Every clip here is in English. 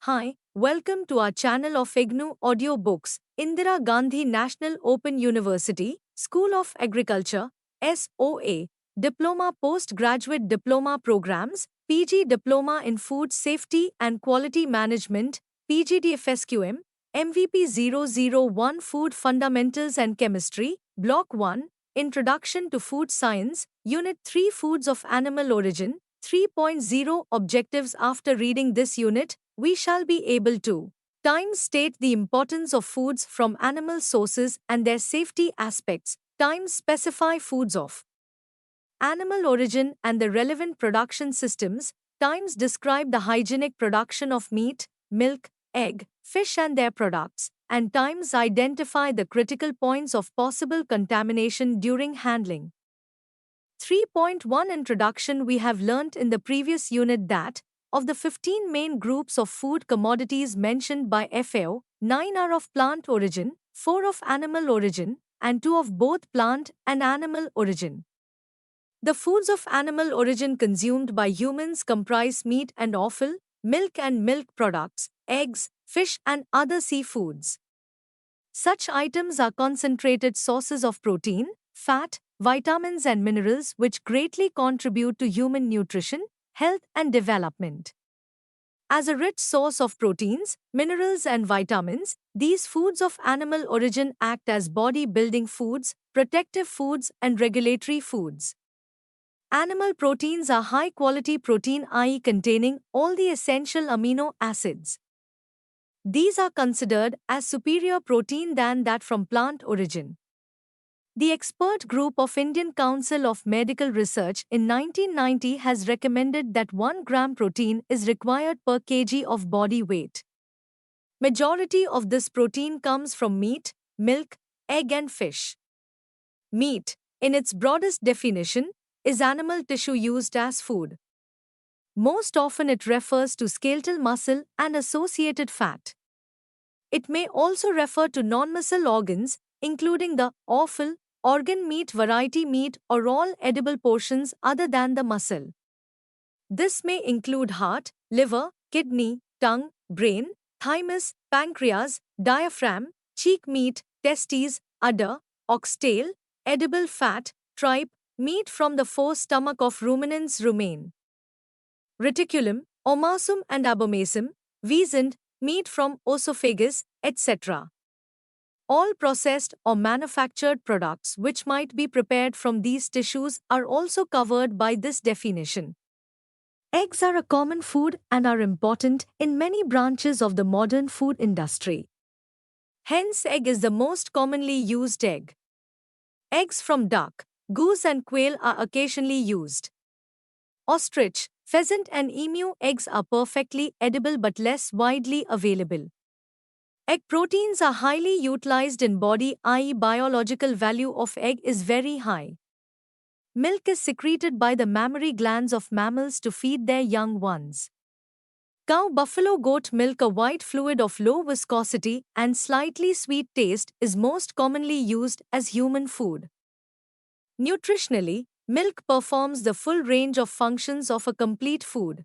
Hi, welcome to our channel of IGNOU Audiobooks, Indira Gandhi National Open University, School of Agriculture, SOA, Diploma Postgraduate Diploma Programs, PG Diploma in Food Safety and Quality Management, PGDFSQM, MVP 001 Food Fundamentals and Chemistry, Block 1, Introduction to Food Science, Unit 3 Foods of Animal Origin, 3.0 Objectives. After reading this unit, we shall be able to times state the importance of foods from animal sources and their safety aspects, times specify foods of animal origin and the relevant production systems, times describe the hygienic production of meat, milk, egg, fish and their products, and times identify the critical points of possible contamination during handling. 3.1 Introduction. We have learnt in the previous unit that, of the 15 main groups of food commodities mentioned by FAO, 9 are of plant origin, 4 of animal origin, and 2 of both plant and animal origin. The foods of animal origin consumed by humans comprise meat and offal, milk and milk products, eggs, fish and other seafoods. Such items are concentrated sources of protein, fat, vitamins and minerals which greatly contribute to human nutrition, health and development. As a rich source of proteins, minerals and vitamins, these foods of animal origin act as body-building foods, protective foods and regulatory foods. Animal proteins are high-quality protein, i.e. containing all the essential amino acids. These are considered as superior protein than that from plant origin. The expert group of Indian Council of Medical Research in 1990 has recommended that 1 gram protein is required per kg of body weight. Majority of this protein comes from meat, milk, egg and fish. Meat, in its broadest definition, is animal tissue used as food. Most often it refers to skeletal muscle and associated fat. It may also refer to non-muscle organs, including the offal, organ meat, variety meat, or all edible portions other than the muscle. This may include heart, liver, kidney, tongue, brain, thymus, pancreas, diaphragm, cheek meat, testes, udder, oxtail, edible fat, tripe, meat from the forestomach of ruminants, rumen, reticulum, omasum and abomasum, weasand, meat from oesophagus, etc. All processed or manufactured products which might be prepared from these tissues are also covered by this definition. Eggs are a common food and are important in many branches of the modern food industry. Hence, egg is the most commonly used egg. Eggs from duck, goose and quail are occasionally used. Ostrich, pheasant and emu eggs are perfectly edible but less widely available. Egg proteins are highly utilized in body, i.e. biological value of egg is very high. Milk is secreted by the mammary glands of mammals to feed their young ones. Cow, buffalo, goat milk, a white fluid of low viscosity and slightly sweet taste, is most commonly used as human food. Nutritionally, milk performs the full range of functions of a complete food.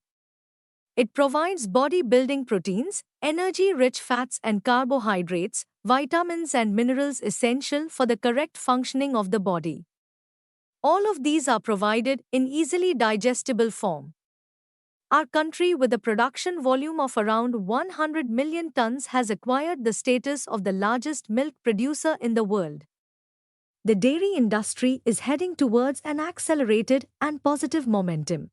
It provides body-building proteins, energy-rich fats and carbohydrates, vitamins and minerals essential for the correct functioning of the body. All of these are provided in easily digestible form. Our country, with a production volume of around 100 million tons, has acquired the status of the largest milk producer in the world. The dairy industry is heading towards an accelerated and positive momentum.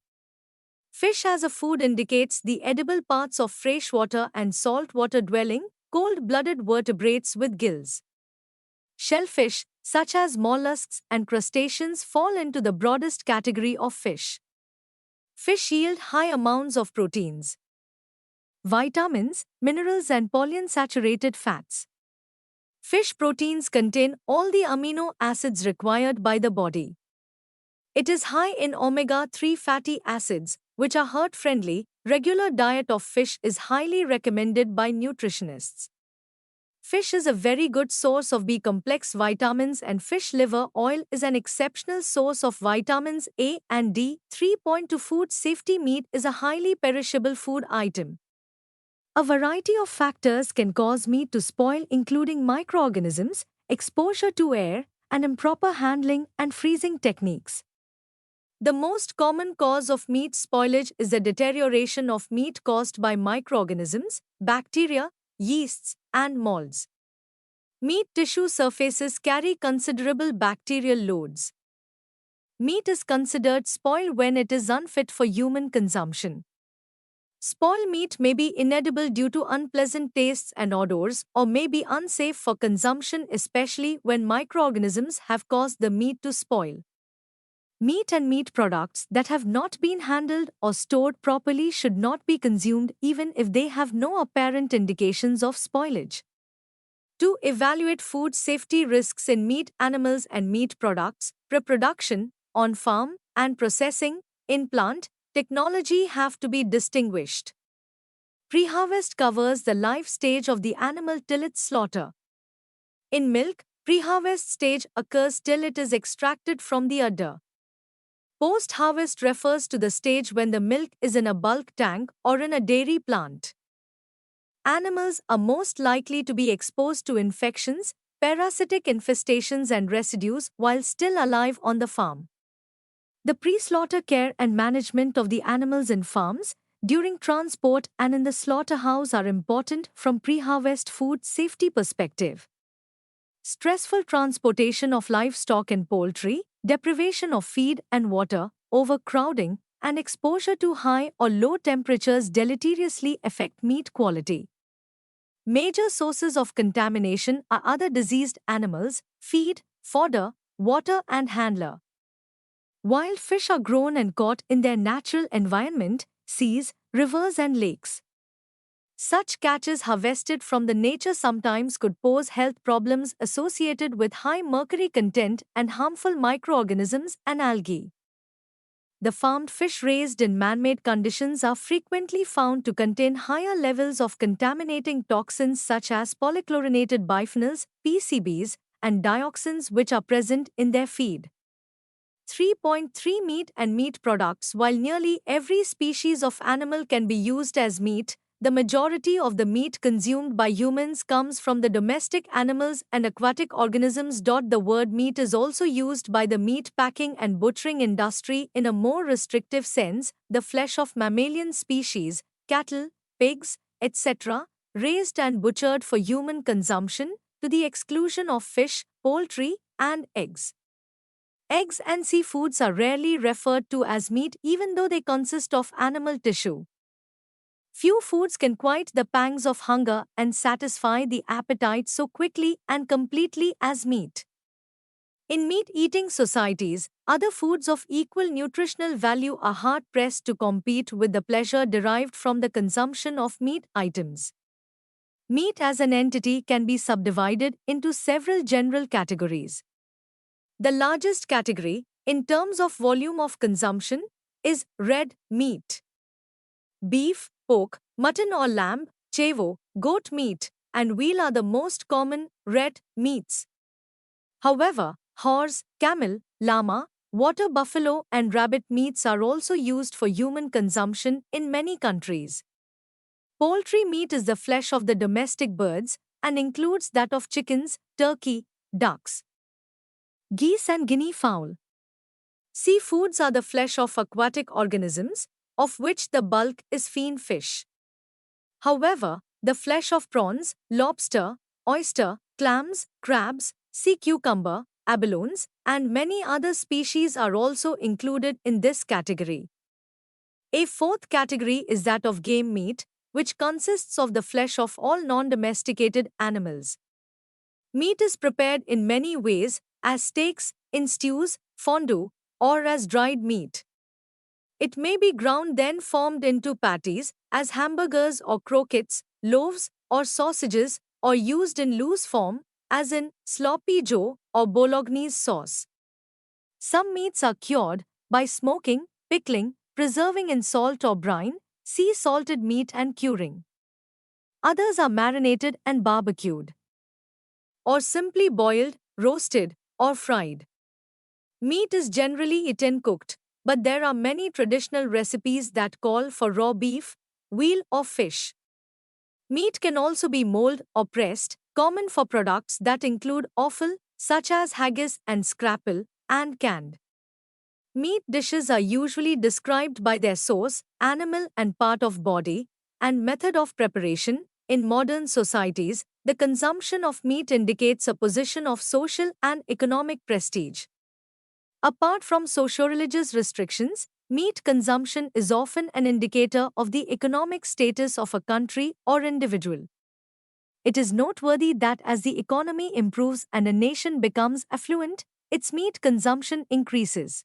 Fish as a food indicates the edible parts of freshwater and saltwater dwelling, cold-blooded vertebrates with gills. Shellfish, such as mollusks and crustaceans, fall into the broadest category of fish. Fish yield high amounts of proteins, vitamins, minerals and polyunsaturated fats. Fish proteins contain all the amino acids required by the body. It is high in omega-3 fatty acids, which are heart-friendly. Regular diet of fish is highly recommended by nutritionists. Fish is a very good source of B-complex vitamins and fish liver oil is an exceptional source of vitamins A and D. 3.2 Food safety. Meat is a highly perishable food item. A variety of factors can cause meat to spoil, including microorganisms, exposure to air, and improper handling and freezing techniques. The most common cause of meat spoilage is the deterioration of meat caused by microorganisms, bacteria, yeasts, and molds. Meat tissue surfaces carry considerable bacterial loads. Meat is considered spoiled when it is unfit for human consumption. Spoiled meat may be inedible due to unpleasant tastes and odors, or may be unsafe for consumption, especially when microorganisms have caused the meat to spoil. Meat and meat products that have not been handled or stored properly should not be consumed even if they have no apparent indications of spoilage. To evaluate food safety risks in meat animals and meat products, pre-production, on-farm, and processing, in-plant, technology have to be distinguished. Pre-harvest covers the life stage of the animal till its slaughter. In milk, pre-harvest stage occurs till it is extracted from the udder. Post-harvest refers to the stage when the milk is in a bulk tank or in a dairy plant. Animals are most likely to be exposed to infections, parasitic infestations and residues while still alive on the farm. The pre-slaughter care and management of the animals in farms, during transport and in the slaughterhouse are important from pre-harvest food safety perspective. Stressful transportation of livestock and poultry, deprivation of feed and water, overcrowding, and exposure to high or low temperatures deleteriously affect meat quality. Major sources of contamination are other diseased animals, feed, fodder, water and handler. Wild fish are grown and caught in their natural environment, seas, rivers and lakes. Such catches harvested from the nature sometimes could pose health problems associated with high mercury content and harmful microorganisms and algae. The farmed fish raised in man-made conditions are frequently found to contain higher levels of contaminating toxins such as polychlorinated biphenyls, PCBs, and dioxins which are present in their feed. 3.3 Meat and meat products. While nearly every species of animal can be used as meat, the majority of the meat consumed by humans comes from the domestic animals and aquatic organisms. The word meat is also used by the meat packing and butchering industry in a more restrictive sense, the flesh of mammalian species, cattle, pigs, etc., raised and butchered for human consumption, to the exclusion of fish, poultry, and eggs. Eggs and seafoods are rarely referred to as meat even though they consist of animal tissue. Few foods can quiet the pangs of hunger and satisfy the appetite so quickly and completely as meat. In meat-eating societies, other foods of equal nutritional value are hard-pressed to compete with the pleasure derived from the consumption of meat items. Meat as an entity can be subdivided into several general categories. The largest category, in terms of volume of consumption, is red meat. Beef, pork, mutton or lamb, chavo, goat meat, and veal are the most common red meats. However, horse, camel, llama, water buffalo, and rabbit meats are also used for human consumption in many countries. Poultry meat is the flesh of the domestic birds and includes that of chickens, turkey, ducks, geese and guinea fowl. Seafoods are the flesh of aquatic organisms, of which the bulk is fin fish. However, the flesh of prawns, lobster, oyster, clams, crabs, sea cucumber, abalones, and many other species are also included in this category. A fourth category is that of game meat, which consists of the flesh of all non-domesticated animals. Meat is prepared in many ways, as steaks, in stews, fondue, or as dried meat. It may be ground then formed into patties, as hamburgers or croquettes, loaves, or sausages, or used in loose form, as in sloppy joe or bolognese sauce. Some meats are cured by smoking, pickling, preserving in salt or brine, sea salted meat and curing. Others are marinated and barbecued, or simply boiled, roasted, or fried. Meat is generally eaten cooked, but there are many traditional recipes that call for raw beef, veal or fish. Meat can also be mold or pressed, common for products that include offal, such as haggis and scrapple, and canned. Meat dishes are usually described by their source, animal and part of body, and method of preparation. In modern societies, the consumption of meat indicates a position of social and economic prestige. Apart from socio-religious restrictions, meat consumption is often an indicator of the economic status of a country or individual. It is noteworthy that as the economy improves and a nation becomes affluent, its meat consumption increases.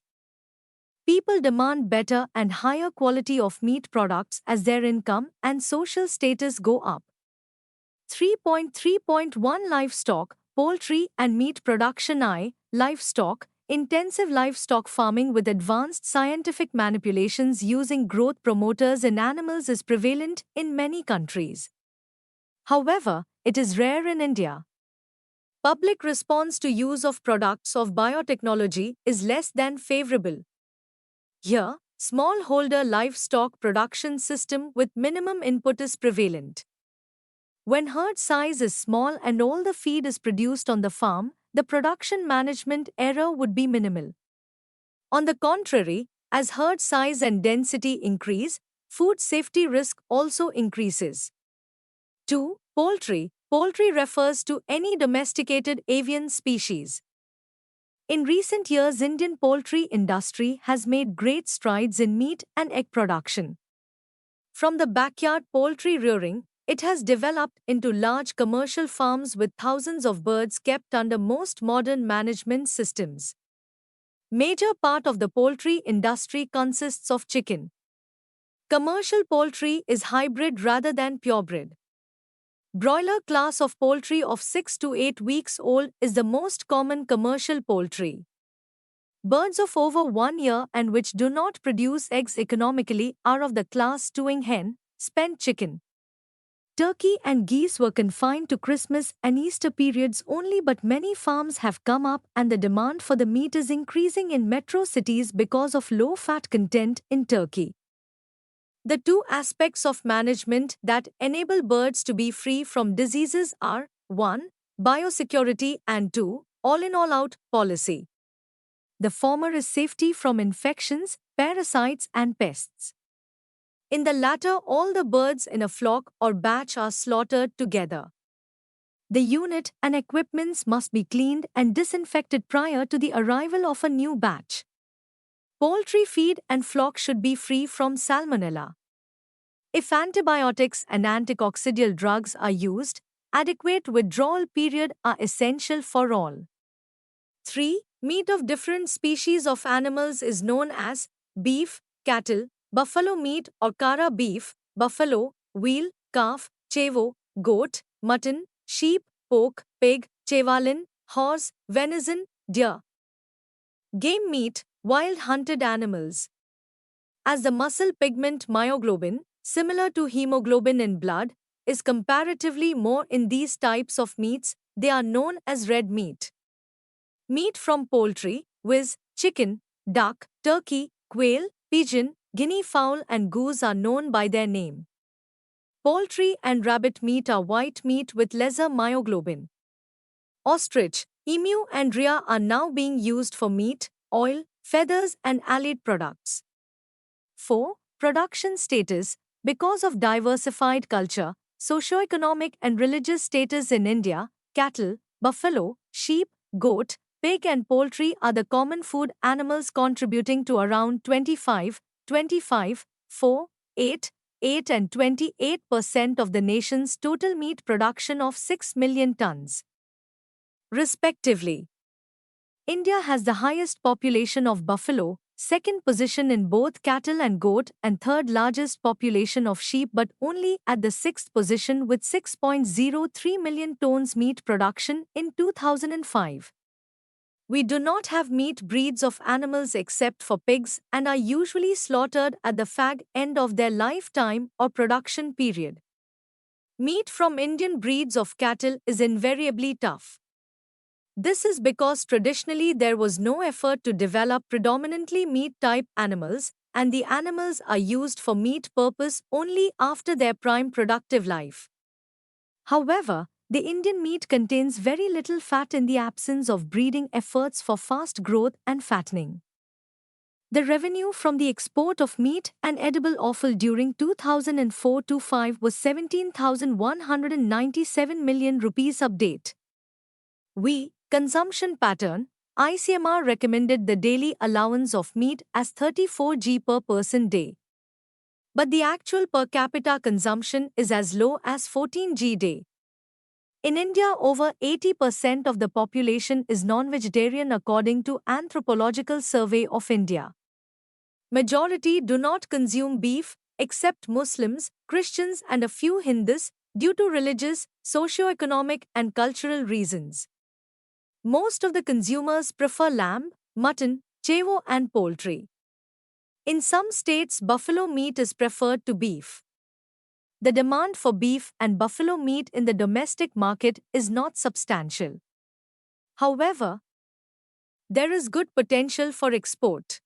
People demand better and higher quality of meat products as their income and social status go up. 3.3.1 Livestock, Poultry and Meat Production Livestock, intensive livestock farming with advanced scientific manipulations using growth promoters in animals is prevalent in many countries. However, it is rare in India. Public response to use of products of biotechnology is less than favorable. Here, smallholder livestock production system with minimum input is prevalent. When herd size is small and all the feed is produced on the farm, the production management error would be minimal. On the contrary, as herd size and density increase, food safety risk also increases. 2. Poultry. Poultry refers to any domesticated avian species. In recent years, Indian poultry industry has made great strides in meat and egg production. From the backyard poultry rearing, it has developed into large commercial farms with thousands of birds kept under most modern management systems. Major part of the poultry industry consists of chicken. Commercial poultry is hybrid rather than purebred. Broiler class of poultry of 6 to 8 weeks old is the most common commercial poultry. Birds of over 1 year and which do not produce eggs economically are of the class stewing hen, spent chicken. Turkey and geese were confined to Christmas and Easter periods only, but many farms have come up and the demand for the meat is increasing in metro cities because of low fat content in turkey. The two aspects of management that enable birds to be free from diseases are 1. Biosecurity and 2. All-in all-out policy. The former is safety from infections, parasites and pests. In the latter, all the birds in a flock or batch are slaughtered together. The unit and equipments must be cleaned and disinfected prior to the arrival of a new batch. Poultry feed and flock should be free from salmonella. If antibiotics and anticoccidial drugs are used, adequate withdrawal period are essential for all. 3. Meat of different species of animals is known as beef, cattle, buffalo meat or kara beef, buffalo, veal, calf, chevo, goat, mutton, sheep, pork, pig, chevalin, horse, venison, deer. Game meat, wild hunted animals. As the muscle pigment myoglobin, similar to hemoglobin in blood, is comparatively more in these types of meats, they are known as red meat. Meat from poultry, viz., chicken, duck, turkey, quail, pigeon, guinea fowl and goose are known by their name. Poultry and rabbit meat are white meat with lesser myoglobin. Ostrich, emu and rhea are now being used for meat, oil, feathers and allied products. 4. Production status. Because of diversified culture, socio-economic and religious status in India, cattle, buffalo, sheep, goat, pig and poultry are the common food animals contributing to around 25, 4, 8 and 28% of the nation's total meat production of 6 million tons, respectively. India has the highest population of buffalo, second position in both cattle and goat, and third largest population of sheep, but only at the sixth position with 6.03 million tons meat production in 2005. We do not have meat breeds of animals except for pigs and are usually slaughtered at the fag end of their lifetime or production period. Meat from Indian breeds of cattle is invariably tough. This is because traditionally there was no effort to develop predominantly meat-type animals, and the animals are used for meat purpose only after their prime productive life. However, the Indian meat contains very little fat in the absence of breeding efforts for fast growth and fattening. The revenue from the export of meat and edible offal during 2004-5 was 17,197 million rupees. Update. Consumption pattern. ICMR recommended the daily allowance of meat as 34 g per person day. But the actual per capita consumption is as low as 14 g day. In India, over 80% of the population is non-vegetarian according to Anthropological Survey of India. Majority do not consume beef, except Muslims, Christians and a few Hindus, due to religious, socio-economic and cultural reasons. Most of the consumers prefer lamb, mutton, chevo and poultry. In some states, buffalo meat is preferred to beef. The demand for beef and buffalo meat in the domestic market is not substantial. However, there is good potential for export.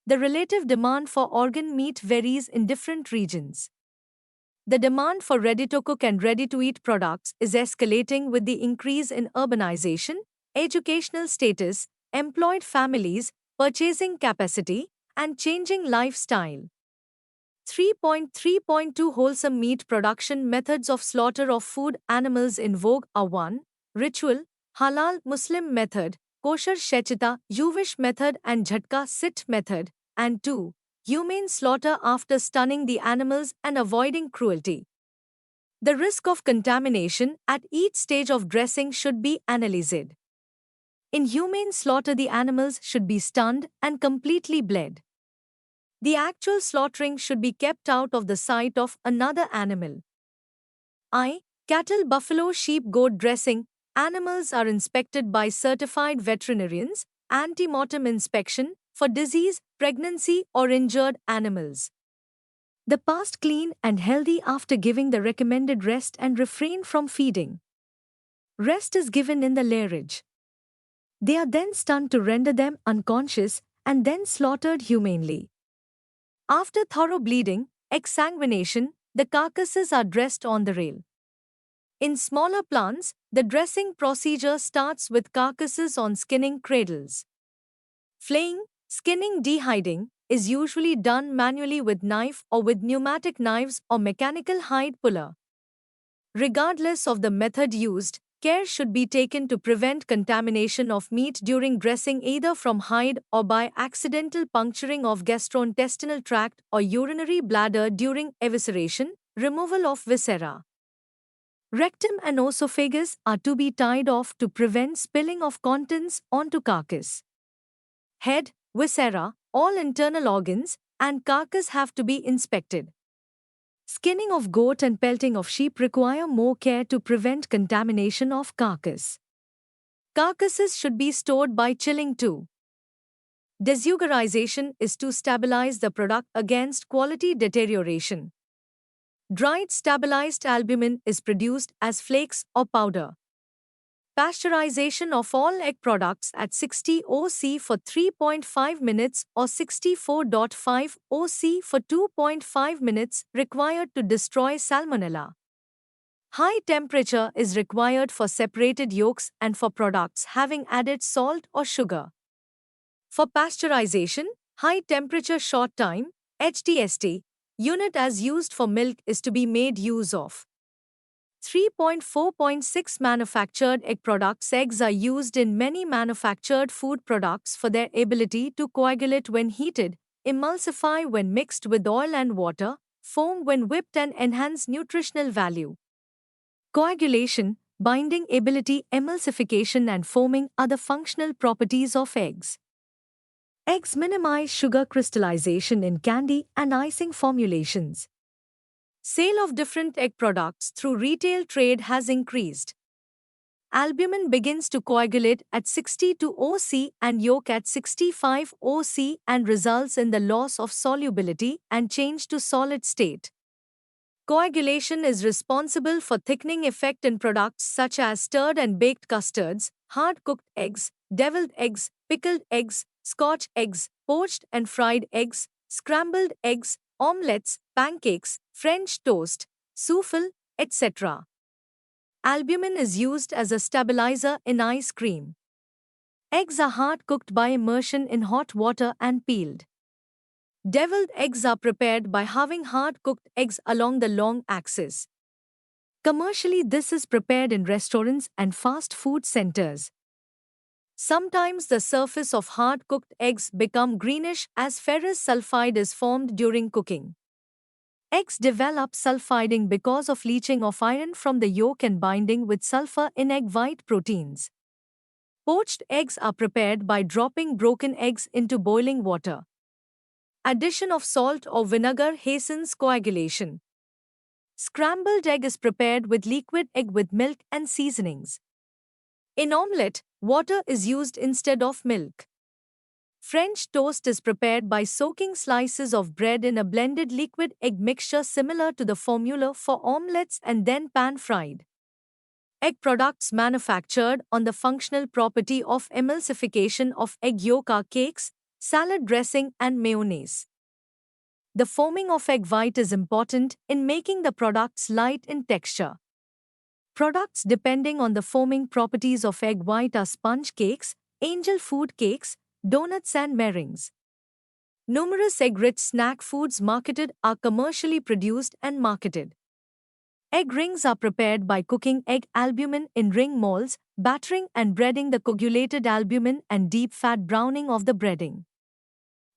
The relative demand for organ meat varies in different regions. The demand for ready-to-cook and ready-to-eat products is escalating with the increase in urbanization, educational status, employed families, purchasing capacity, and changing lifestyle. 3.3.2 Wholesome meat production methods of slaughter of food animals in vogue are 1. Ritual, halal Muslim method, kosher shechita, Jewish method and jhatka sit method, and 2. Humane slaughter after stunning the animals and avoiding cruelty. The risk of contamination at each stage of dressing should be analyzed. In humane slaughter, the animals should be stunned and completely bled. The actual slaughtering should be kept out of the sight of another animal. Cattle, buffalo, sheep, goat dressing. Animals are inspected by certified veterinarians, ante-mortem inspection, for disease, pregnancy or injured animals. The past clean and healthy after giving the recommended rest and refrain from feeding. Rest is given in the lairage. They are then stunned to render them unconscious and then slaughtered humanely. After thorough bleeding, exsanguination, the carcasses are dressed on the rail. In smaller plants, the dressing procedure starts with carcasses on skinning cradles. Flaying, skinning, dehiding is usually done manually with knife or with pneumatic knives or mechanical hide puller. Regardless of the method used, care should be taken to prevent contamination of meat during dressing, either from hide or by accidental puncturing of gastrointestinal tract or urinary bladder during evisceration, removal of viscera. Rectum and esophagus are to be tied off to prevent spilling of contents onto carcass. Head, viscera, all internal organs, and carcass have to be inspected. Skinning of goat and pelting of sheep require more care to prevent contamination of carcass. Carcasses should be stored by chilling too. Desugarization is to stabilize the product against quality deterioration. Dried stabilized albumin is produced as flakes or powder. Pasteurization of all egg products at 60 OC for 3.5 minutes or 64.5 OC for 2.5 minutes required to destroy salmonella. High temperature is required for separated yolks and for products having added salt or sugar. For pasteurization, high temperature short time HTST unit as used for milk is to be made use of. 3.4.6 Manufactured egg products. Eggs are used in many manufactured food products for their ability to coagulate when heated, emulsify when mixed with oil and water, foam when whipped, and enhance nutritional value. Coagulation, binding ability, emulsification, and foaming are the functional properties of eggs. Eggs minimize sugar crystallization in candy and icing formulations. Sale of different egg products through retail trade has increased. Albumin begins to coagulate at 62 OC and yolk at 65 OC and results in the loss of solubility and change to solid state. Coagulation is responsible for thickening effect in products such as stirred and baked custards, hard-cooked eggs, deviled eggs, pickled eggs, Scotch eggs, poached and fried eggs, scrambled eggs, omelettes, pancakes, French toast, souffle, etc. Albumin is used as a stabilizer in ice cream. Eggs are hard cooked by immersion in hot water and peeled. Deviled eggs are prepared by halving hard cooked eggs along the long axis. Commercially, this is prepared in restaurants and fast food centers. Sometimes the surface of hard-cooked eggs become greenish as ferrous sulfide is formed during cooking. Eggs develop sulfiding because of leaching of iron from the yolk and binding with sulfur in egg white proteins. Poached eggs are prepared by dropping broken eggs into boiling water. Addition of salt or vinegar hastens coagulation. Scrambled egg is prepared with liquid egg with milk and seasonings. In omelette, water is used instead of milk. French toast is prepared by soaking slices of bread in a blended liquid egg mixture similar to the formula for omelettes and then pan-fried. Egg products manufactured on the functional property of emulsification of egg yolk are cakes, salad dressing and mayonnaise. The foaming of egg white is important in making the products light in texture. Products depending on the foaming properties of egg white are sponge cakes, angel food cakes, donuts and meringues. Numerous egg-rich snack foods marketed are commercially produced and marketed. Egg rings are prepared by cooking egg albumin in ring molds, battering and breading the coagulated albumin and deep fat browning of the breading.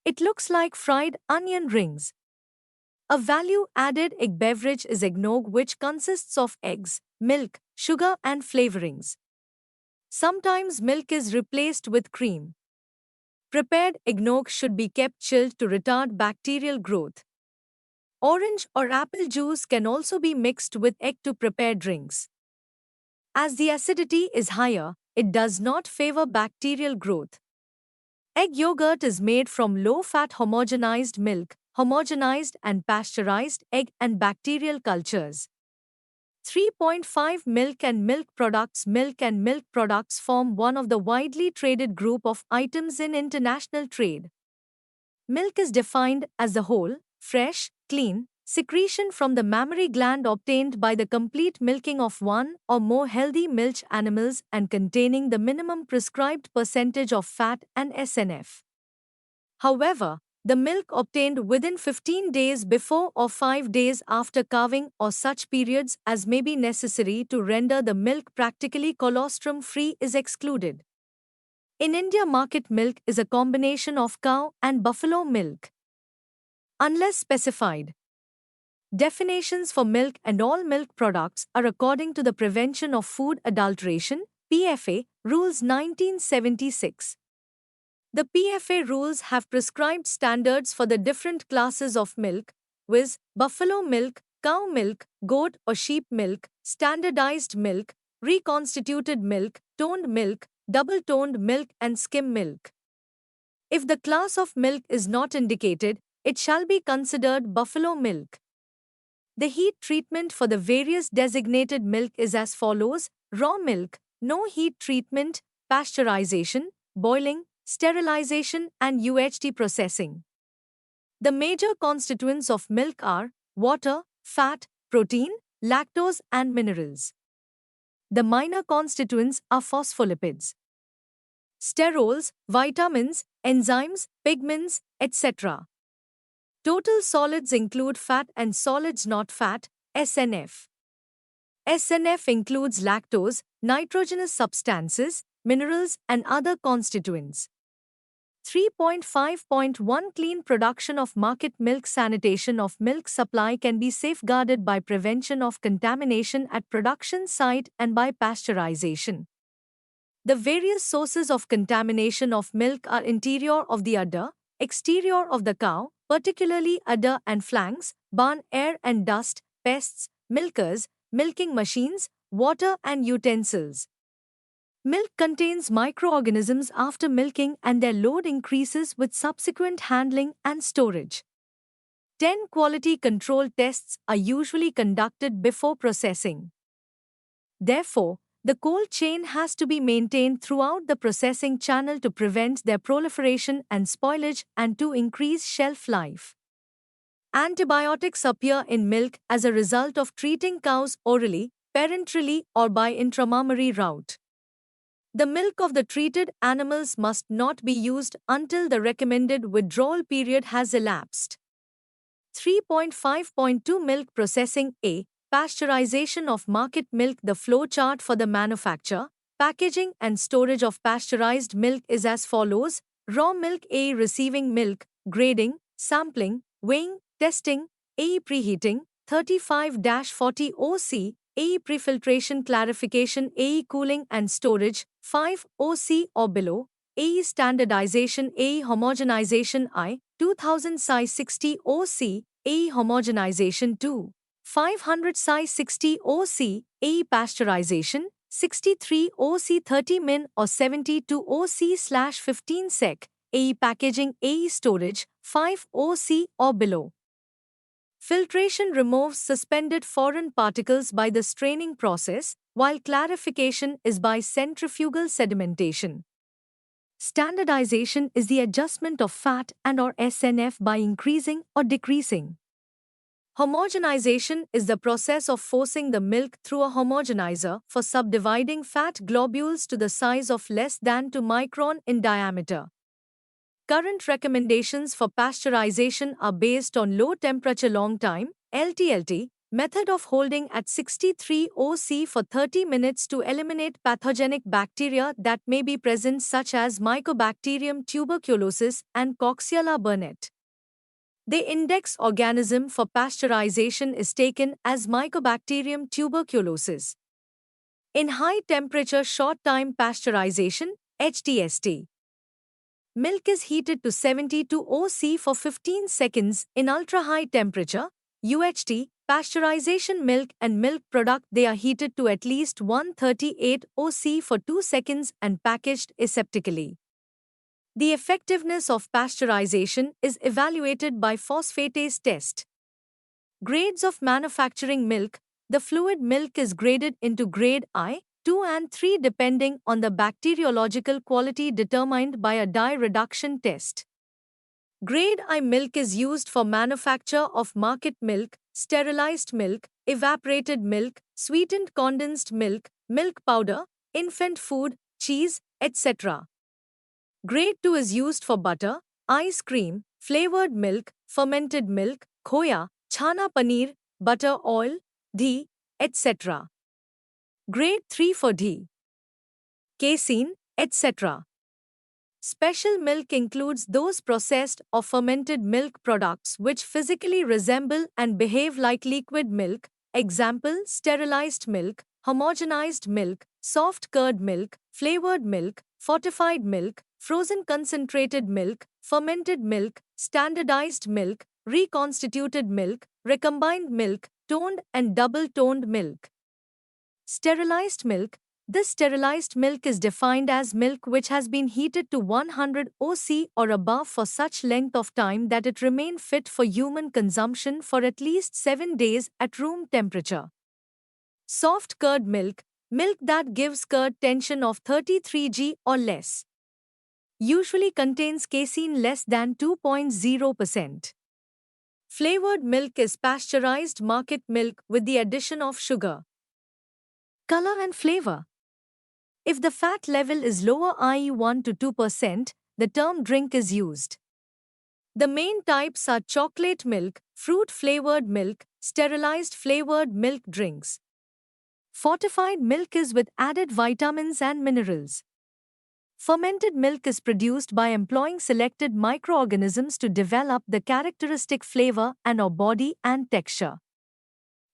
It looks like fried onion rings. A value-added egg beverage is eggnog, which consists of eggs, milk, sugar and flavorings. Sometimes milk is replaced with cream. Prepared eggnog should be kept chilled to retard bacterial growth. Orange or apple juice can also be mixed with egg to prepare drinks. As the acidity is higher, it does not favor bacterial growth. Egg yogurt is made from low-fat homogenized milk, homogenized and pasteurized egg and bacterial cultures. 3.5 Milk and milk products form one of the widely traded group of items in international trade. Milk is defined as the whole, fresh, clean, secretion from the mammary gland obtained by the complete milking of one or more healthy milch animals and containing the minimum prescribed percentage of fat and SNF. However, the milk obtained within 15 days before or 5 days after calving or such periods as may be necessary to render the milk practically colostrum-free is excluded. In India, market milk is a combination of cow and buffalo milk, unless specified. Definitions for milk and all milk products are according to the Prevention of Food Adulteration (PFA) Rules 1976. The PFA rules have prescribed standards for the different classes of milk, viz., buffalo milk, cow milk, goat or sheep milk, standardized milk, reconstituted milk, toned milk, double-toned milk and skim milk. If the class of milk is not indicated, it shall be considered buffalo milk. The heat treatment for the various designated milk is as follows: raw milk, no heat treatment, pasteurization, boiling, sterilization and UHT processing. The major constituents of milk are water, fat, protein, lactose and minerals. The minor constituents are phospholipids, sterols, vitamins, enzymes, pigments, etc. Total solids include fat and solids not fat, SNF. SNF includes lactose, nitrogenous substances, minerals and other constituents. 3.5.1 Clean production of market milk. Sanitation of milk supply can be safeguarded by prevention of contamination at production site and by pasteurization. The various sources of contamination of milk are interior of the udder, exterior of the cow, particularly udder and flanks, barn air and dust, pests, milkers, milking machines, water and utensils. Milk contains microorganisms after milking and their load increases with subsequent handling and storage. 10 quality control tests are usually conducted before processing. Therefore, the cold chain has to be maintained throughout the processing channel to prevent their proliferation and spoilage and to increase shelf life. Antibiotics appear in milk as a result of treating cows orally, parenterally, or by intramammary route. The milk of the treated animals must not be used until the recommended withdrawal period has elapsed. 3.5.2 Milk Processing A. Pasteurization of market milk. The flow chart for the manufacture, packaging and storage of pasteurized milk is as follows. Raw milk. A. Receiving milk, grading, sampling, weighing, testing. A. Preheating, 35-40 OC. A. Prefiltration, clarification. A. Cooling and storage, 5 OC or below. A. Standardization. A. Homogenization. 2000 size 60 OC. A. Homogenization 2. 500 size 60 OC. A. Pasteurization, 63 OC 30 min or 72 OC/15 sec. A. Packaging. A. Storage, 5 OC or below. Filtration removes suspended foreign particles by the straining process, while clarification is by centrifugal sedimentation. Standardization is the adjustment of fat and/or SNF by increasing or decreasing. Homogenization is the process of forcing the milk through a homogenizer for subdividing fat globules to the size of less than 2 micron in diameter. Current recommendations for pasteurization are based on low temperature long time (LTLT) method of holding at 63 OC for 30 minutes to eliminate pathogenic bacteria that may be present, such as Mycobacterium tuberculosis and Coxiella burnet. The index organism for pasteurization is taken as Mycobacterium tuberculosis. In high temperature short time pasteurization (HTST), milk is heated to 72 OC for 15 seconds. In ultra-high temperature UHT pasteurization, milk and milk product, they are heated to at least 138 OC for 2 seconds and packaged aseptically. The effectiveness of pasteurization is evaluated by phosphatase test. Grades of manufacturing milk. The fluid milk is graded into grade I, 2 and 3 depending on the bacteriological quality determined by a dye reduction test. Grade I milk is used for manufacture of market milk, sterilized milk, evaporated milk, sweetened condensed milk, milk powder, infant food, cheese, etc. Grade 2 is used for butter, ice cream, flavored milk, fermented milk, khoya, chhana paneer, butter oil, ghee, etc. Grade 3 for ghee, casein, etc. Special milk includes those processed or fermented milk products which physically resemble and behave like liquid milk, example sterilized milk, homogenized milk, soft curd milk, flavored milk, fortified milk, frozen concentrated milk, fermented milk, standardized milk, reconstituted milk, recombined milk, toned and double-toned milk. Sterilized milk. This sterilized milk is defined as milk which has been heated to 100 OC or above for such length of time that it remain fit for human consumption for at least 7 days at room temperature. Soft curd milk. Milk that gives curd tension of 33 g or less. Usually contains casein less than 2.0%. Flavored milk is pasteurized market milk with the addition of sugar. Color and flavor. If the fat level is lower, i.e. 1 to 2%, the term drink is used. The main types are chocolate milk, fruit-flavored milk, sterilized flavored milk drinks. Fortified milk is with added vitamins and minerals. Fermented milk is produced by employing selected microorganisms to develop the characteristic flavor and/or body and texture.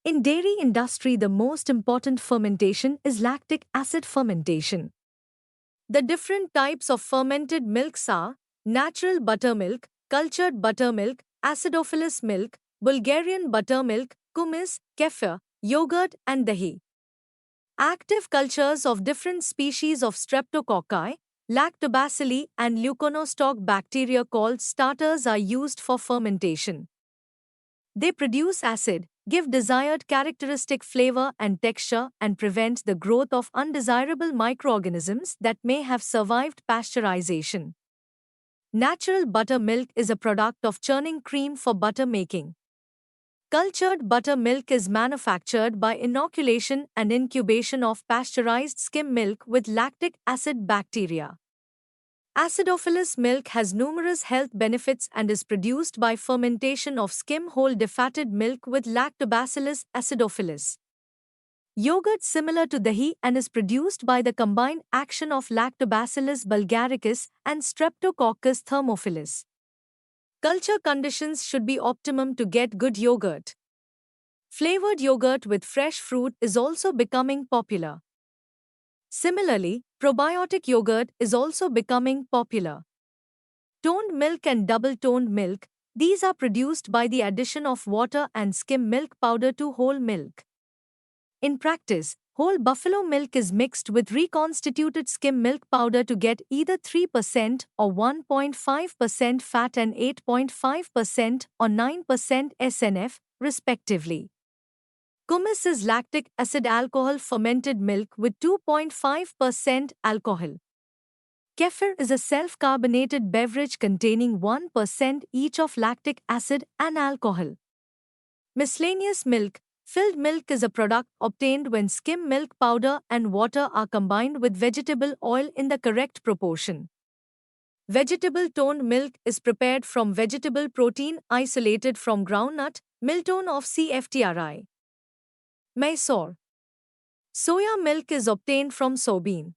In dairy industry, the most important fermentation is lactic acid fermentation. The different types of fermented milks are natural buttermilk, cultured buttermilk, acidophilus milk, Bulgarian buttermilk, kumis, kefir, yogurt and dahi. Active cultures of different species of streptococci, lactobacilli and leuconostoc bacteria called starters are used for fermentation. They produce acid, give desired characteristic flavor and texture, and prevent the growth of undesirable microorganisms that may have survived pasteurization. Natural buttermilk is a product of churning cream for butter making. Cultured buttermilk is manufactured by inoculation and incubation of pasteurized skim milk with lactic acid bacteria. Acidophilus milk has numerous health benefits and is produced by fermentation of skim whole defatted milk with Lactobacillus acidophilus. Yogurt similar to dahi and is produced by the combined action of Lactobacillus bulgaricus and Streptococcus thermophilus. Culture conditions should be optimum to get good yogurt. Flavored yogurt with fresh fruit is also becoming popular. Similarly, probiotic yogurt is also becoming popular. Toned milk and double-toned milk, these are produced by the addition of water and skim milk powder to whole milk. In practice, whole buffalo milk is mixed with reconstituted skim milk powder to get either 3% or 1.5% fat and 8.5% or 9% SNF, respectively. Kumis is lactic acid alcohol fermented milk with 2.5% alcohol. Kefir is a self-carbonated beverage containing 1% each of lactic acid and alcohol. Miscellaneous milk. Filled milk is a product obtained when skim milk powder and water are combined with vegetable oil in the correct proportion. Vegetable toned milk is prepared from vegetable protein isolated from groundnut, miltone of CFTRI. Mysore. Soya milk is obtained from soybean.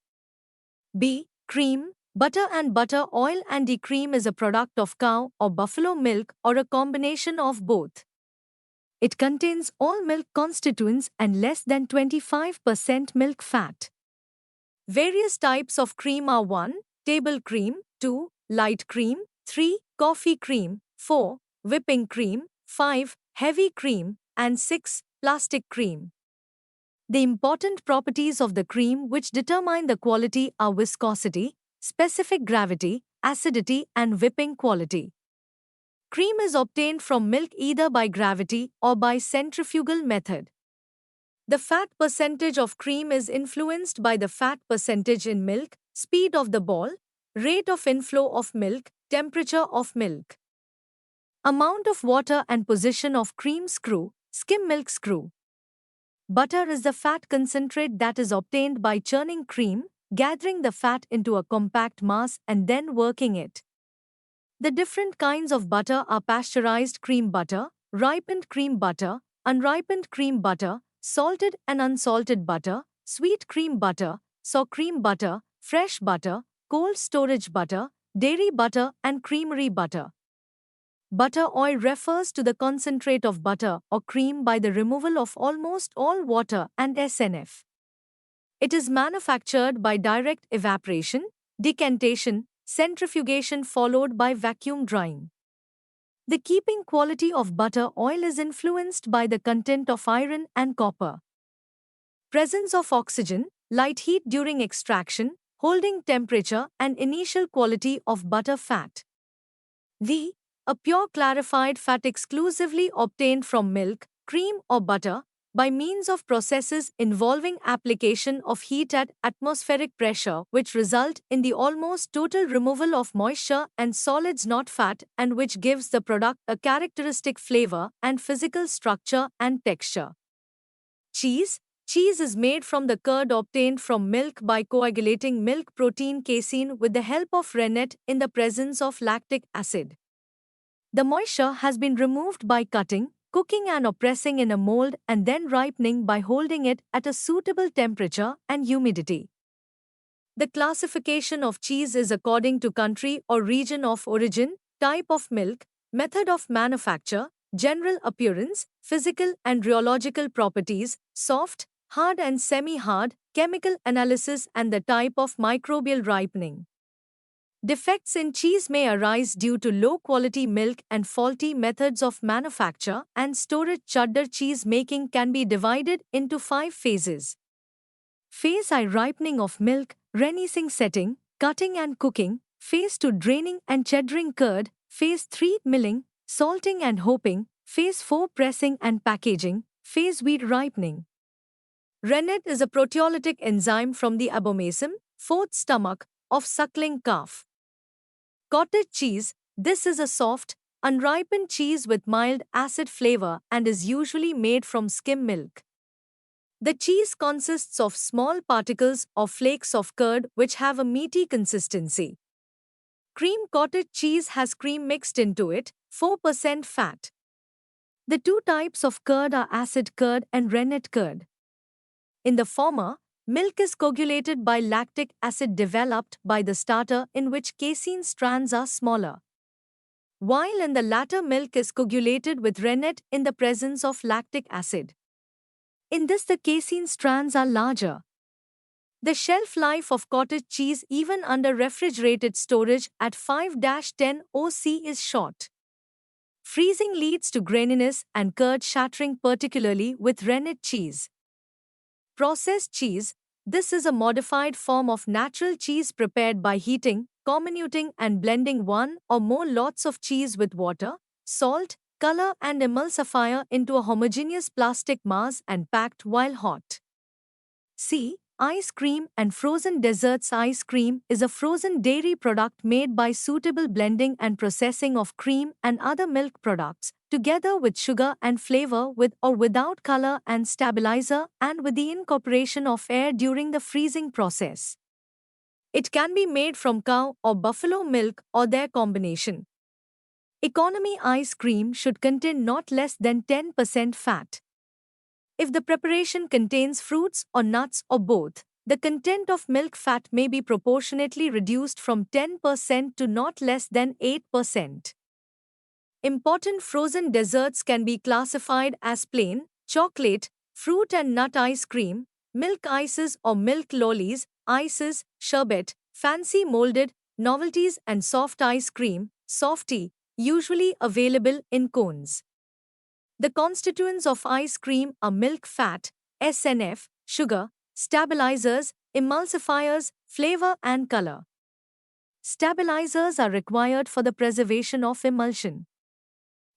B. Cream. Butter and butter oil and cream is a product of cow or buffalo milk or a combination of both. It contains all milk constituents and less than 25% milk fat. Various types of cream are 1. Table cream, 2. Light cream, 3. Coffee cream, 4. Whipping cream, 5. Heavy cream, and 6. Plastic cream. The important properties of the cream which determine the quality are viscosity, specific gravity, acidity, and whipping quality. Cream is obtained from milk either by gravity or by centrifugal method. The fat percentage of cream is influenced by the fat percentage in milk, speed of the ball, rate of inflow of milk, temperature of milk, amount of water and position of cream screw, skim milk screw. Butter is the fat concentrate that is obtained by churning cream, gathering the fat into a compact mass and then working it. The different kinds of butter are pasteurized cream butter, ripened cream butter, unripened cream butter, salted and unsalted butter, sweet cream butter, sour cream butter, fresh butter, cold storage butter, dairy butter, and creamery butter. Butter oil refers to the concentrate of butter or cream by the removal of almost all water and SNF. It is manufactured by direct evaporation, decantation, centrifugation followed by vacuum drying. The keeping quality of butter oil is influenced by the content of iron and copper, presence of oxygen, light heat during extraction, holding temperature, and initial quality of butter fat. A pure clarified fat exclusively obtained from milk, cream or butter, by means of processes involving application of heat at atmospheric pressure which result in the almost total removal of moisture and solids not fat and which gives the product a characteristic flavor and physical structure and texture. Cheese. Cheese is made from the curd obtained from milk by coagulating milk protein casein with the help of rennet in the presence of lactic acid. The moisture has been removed by cutting, cooking and or pressing in a mold and then ripening by holding it at a suitable temperature and humidity. The classification of cheese is according to country or region of origin, type of milk, method of manufacture, general appearance, physical and rheological properties, soft, hard and semi-hard, chemical analysis and the type of microbial ripening. Defects in cheese may arise due to low-quality milk and faulty methods of manufacture and storage. Cheddar cheese making can be divided into 5 phases. Phase I: ripening of milk, renicing setting, cutting and cooking. Phase 2: draining and cheddaring curd. Phase 3: milling, salting and hopping. Phase 4: pressing and packaging. Phase wheat ripening. Rennet is a proteolytic enzyme from the abomasum, fourth stomach, of suckling calf. Cottage cheese. This is a soft, unripened cheese with mild acid flavor and is usually made from skim milk. The cheese consists of small particles or flakes of curd which have a meaty consistency. Cream cottage cheese has cream mixed into it, 4% fat. The two types of curd are acid curd and rennet curd. In the former, milk is coagulated by lactic acid developed by the starter in which casein strands are smaller, while in the latter milk is coagulated with rennet in the presence of lactic acid. In this the casein strands are larger. The shelf life of cottage cheese even under refrigerated storage at 5-10 OC is short. Freezing leads to graininess and curd shattering, particularly with rennet cheese. Processed cheese. This is a modified form of natural cheese prepared by heating, comminuting and blending one or more lots of cheese with water, salt, color and emulsifier into a homogeneous plastic mass and packed while hot. C. Ice cream and frozen desserts. Ice cream is a frozen dairy product made by suitable blending and processing of cream and other milk products, together with sugar and flavor with or without color and stabilizer and with the incorporation of air during the freezing process. It can be made from cow or buffalo milk or their combination. Economy ice cream should contain not less than 10% fat. If the preparation contains fruits or nuts or both, the content of milk fat may be proportionately reduced from 10% to not less than 8%. Important frozen desserts can be classified as plain, chocolate, fruit and nut ice cream, milk ices or milk lollies, ices, sherbet, fancy molded, novelties and soft ice cream, softy, usually available in cones. The constituents of ice cream are milk fat, SNF, sugar, stabilizers, emulsifiers, flavor and color. Stabilizers are required for the preservation of emulsion.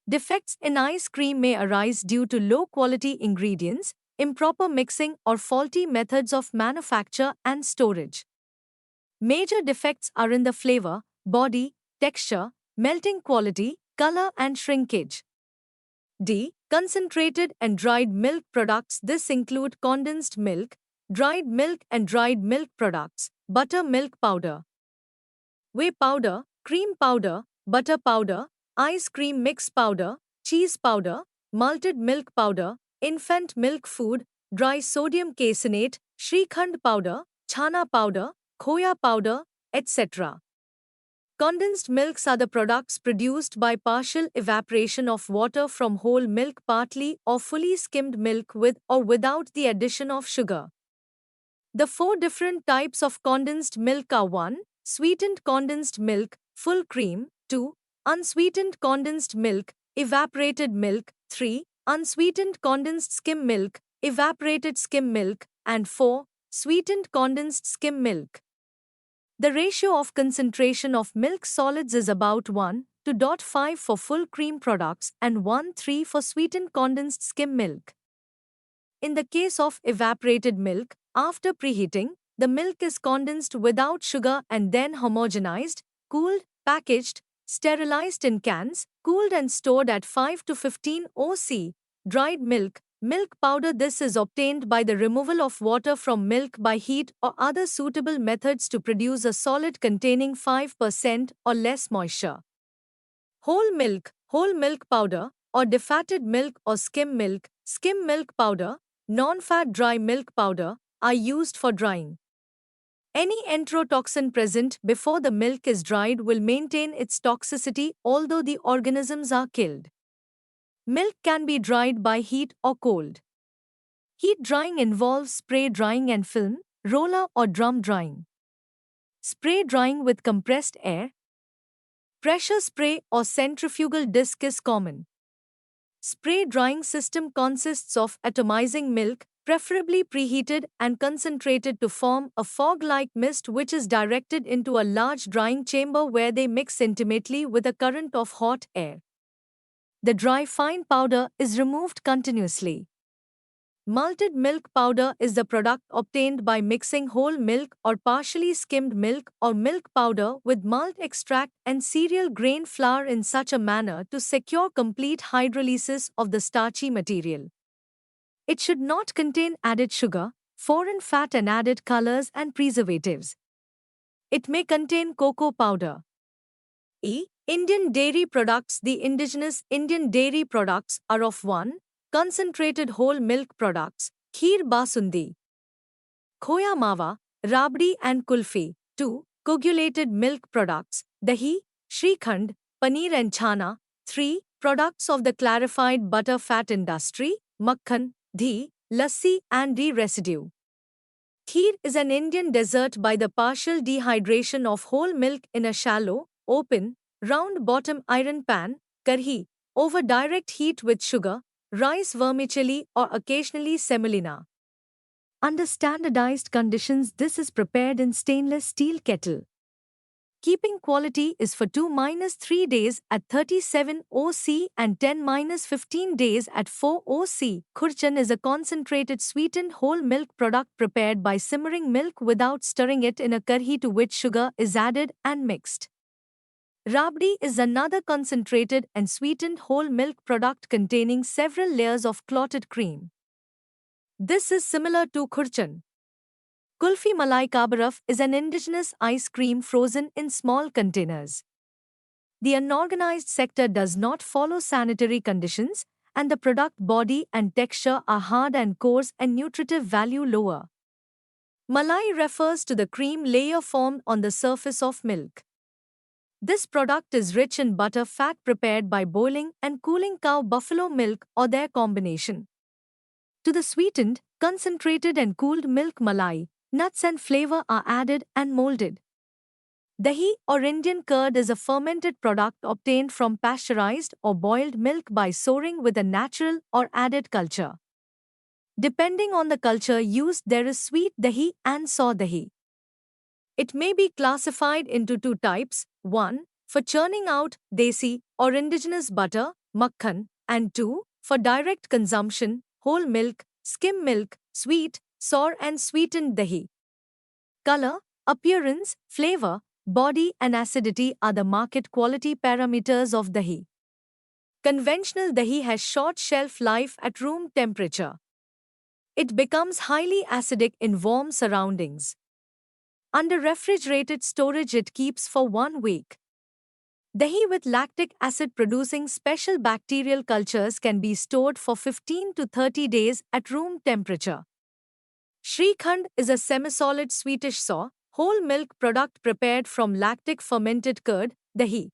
Defects in ice cream may arise due to low-quality ingredients, improper mixing or faulty methods of manufacture and storage. Major defects are in the flavor, body, texture, melting quality, color and shrinkage. D. Concentrated and dried milk products. This include condensed milk, dried milk and dried milk products, buttermilk powder, whey powder, cream powder, butter powder, ice cream mix powder, cheese powder, malted milk powder, infant milk food, dry sodium caseinate, Shrikhand powder, chhana powder, khoya powder, etc. Condensed milks are the products produced by partial evaporation of water from whole milk, partly or fully skimmed milk with or without the addition of sugar. The four different types of condensed milk are 1. Sweetened condensed milk, full cream, 2. Unsweetened condensed milk, evaporated milk, 3. Unsweetened condensed skim milk, evaporated skim milk, and 4. Sweetened condensed skim milk. The ratio of concentration of milk solids is about 1:5 for full cream products and 1:3 for sweetened condensed skim milk. In the case of evaporated milk, after preheating, the milk is condensed without sugar and then homogenized, cooled, packaged, sterilized in cans, cooled and stored at 5 to 15 OC. Dried milk, milk powder. This is obtained by the removal of water from milk by heat or other suitable methods to produce a solid containing 5% or less moisture. Whole milk powder, or defatted milk or skim milk powder, non-fat dry milk powder, are used for drying. Any enterotoxin present before the milk is dried will maintain its toxicity although the organisms are killed. Milk can be dried by heat or cold. Heat drying involves spray drying and film, roller or drum drying. Spray drying with compressed air, pressure spray or centrifugal disc is common. Spray drying system consists of atomizing milk, preferably preheated and concentrated to form a fog-like mist which is directed into a large drying chamber where they mix intimately with a current of hot air. The dry fine powder is removed continuously. Malted milk powder is the product obtained by mixing whole milk or partially skimmed milk or milk powder with malt extract and cereal grain flour in such a manner to secure complete hydrolysis of the starchy material. It should not contain added sugar, foreign fat and added colors and preservatives. It may contain cocoa powder. Indian dairy products. The indigenous Indian dairy products are of 1. Concentrated whole milk products, kheer basundi, khoya mawa, rabdi and kulfi. 2. Coagulated milk products, dahi, shrikhand, paneer and chana. 3. Products of the clarified butter fat industry, makhan, ghee, lassi and ghee residue. Kheer is an Indian dessert by the partial dehydration of whole milk in a shallow, open, round-bottom iron pan, karhi, over direct heat with sugar, rice vermicelli or occasionally semolina. Under standardized conditions, this is prepared in stainless steel kettle. Keeping quality is for 2-3 days at 37 OC and 10-15 days at 4 OC. Khurchan is a concentrated sweetened whole milk product prepared by simmering milk without stirring it in a karhi to which sugar is added and mixed. Rabdi is another concentrated and sweetened whole milk product containing several layers of clotted cream. This is similar to khurchan. Kulfi Malai Kabaraf is an indigenous ice cream frozen in small containers. The unorganized sector does not follow sanitary conditions, and the product body and texture are hard and coarse and nutritive value lower. Malai refers to the cream layer formed on the surface of milk. This product is rich in butter fat prepared by boiling and cooling cow buffalo milk or their combination. To the sweetened, concentrated and cooled milk malai, nuts and flavor are added and molded. Dahi or Indian curd is a fermented product obtained from pasteurized or boiled milk by souring with a natural or added culture. Depending on the culture used, there is sweet dahi and sour dahi. It may be classified into 2 types, 1. For churning out, desi or indigenous butter, makhan, and 2. For direct consumption, whole milk, skim milk, sweet, sour and sweetened dahi. Color, appearance, flavor, body and acidity are the market quality parameters of dahi. Conventional dahi has short shelf life at room temperature. It becomes highly acidic in warm surroundings. Under refrigerated storage it keeps for 1 week. Dahi with lactic acid producing special bacterial cultures can be stored for 15 to 30 days at room temperature. Shrikhand is a semi-solid sweetish sour, whole milk product prepared from lactic fermented curd, dahi.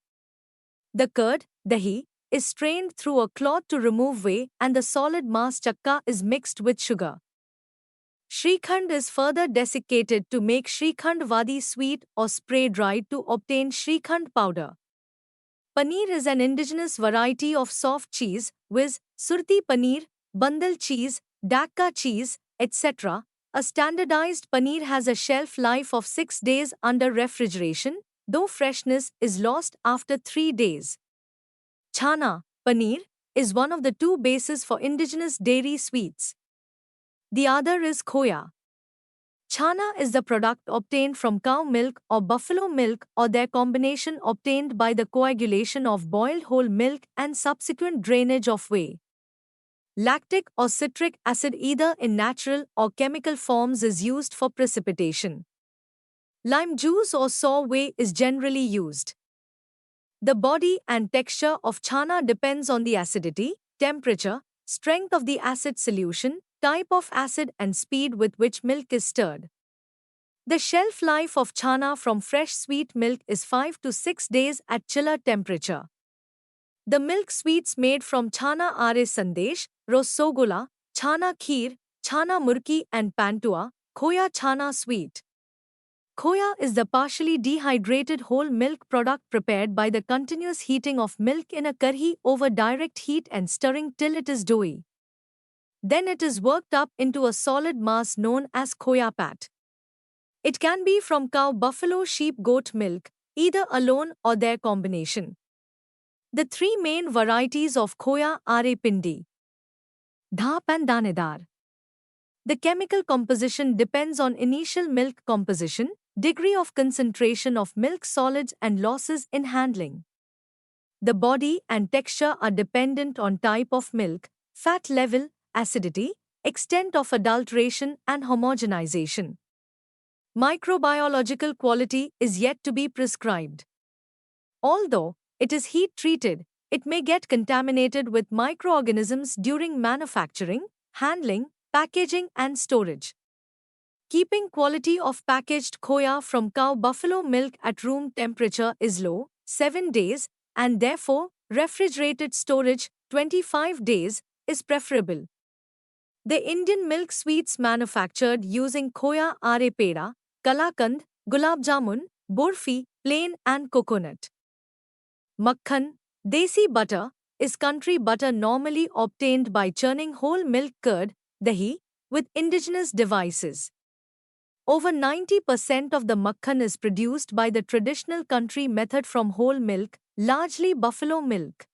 The curd, dahi, is strained through a cloth to remove whey and the solid mass chakka is mixed with sugar. Shrikhand is further desiccated to make Shrikhand Vadi sweet or spray dried to obtain Shrikhand powder. Paneer is an indigenous variety of soft cheese, viz. Surti paneer, Bandal cheese, Dhaka cheese, etc. A standardized paneer has a shelf life of 6 days under refrigeration, though freshness is lost after 3 days. Chana, paneer, is one of the 2 bases for indigenous dairy sweets. The other is khoya. Chana is the product obtained from cow milk or buffalo milk or their combination obtained by the coagulation of boiled whole milk and subsequent drainage of whey. Lactic or citric acid either in natural or chemical forms is used for precipitation. Lime juice or sour whey is generally used. The body and texture of chana depends on the acidity, temperature, strength of the acid solution, type of acid and speed with which milk is stirred. The shelf life of chana from fresh sweet milk is 5 to 6 days at chiller temperature. The milk sweets made from chana are sandesh, rosogula, chana kheer, chana murki and pantua, khoya chana sweet. Khoya is the partially dehydrated whole milk product prepared by the continuous heating of milk in a karhi over direct heat and stirring till it is doughy. Then it is worked up into a solid mass known as khoya pat. It can be from cow, buffalo, sheep, goat milk, either alone or their combination. The 3 main varieties of khoya are pindi, dhap and danedar. The chemical composition depends on initial milk composition, degree of concentration of milk solids, and losses in handling. The body and texture are dependent on type of milk, fat level, acidity, extent of adulteration, and homogenization. Microbiological quality is yet to be prescribed. Although it is heat treated, it may get contaminated with microorganisms during manufacturing, handling, packaging, and storage. Keeping quality of packaged khoya from cow buffalo milk at room temperature is low, 7 days, and therefore refrigerated storage, 25 days, is preferable. The Indian milk sweets manufactured using khoya are peda, kalakand, gulab jamun, burfi, plain, and coconut. Makhan, desi butter, is country butter normally obtained by churning whole milk curd, dahi, with indigenous devices. Over 90% of the makhan is produced by the traditional country method from whole milk, largely buffalo milk.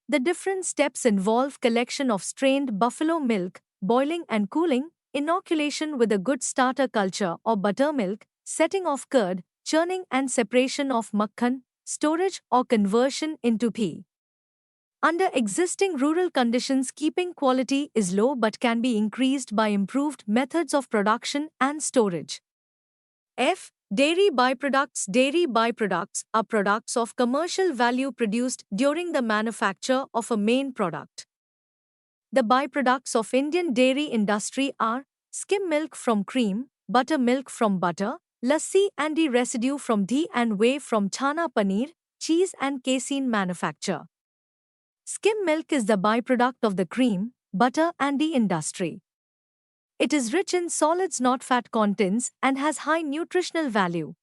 The different steps involve collection of strained buffalo milk, boiling and cooling, inoculation with a good starter culture or buttermilk, setting of curd, churning and separation of makhan, storage or conversion into ghee. Under existing rural conditions, keeping quality is low but can be increased by improved methods of production and storage. F. Dairy byproducts. Dairy byproducts are products of commercial value produced during the manufacture of a main product. The byproducts of Indian dairy industry are skim milk from cream, buttermilk from butter, lassi and the residue from ghee and whey from chana paneer, cheese and casein manufacture. Skim milk is the byproduct of the cream, butter and the industry. It is rich in solids not fat contents and has high nutritional value.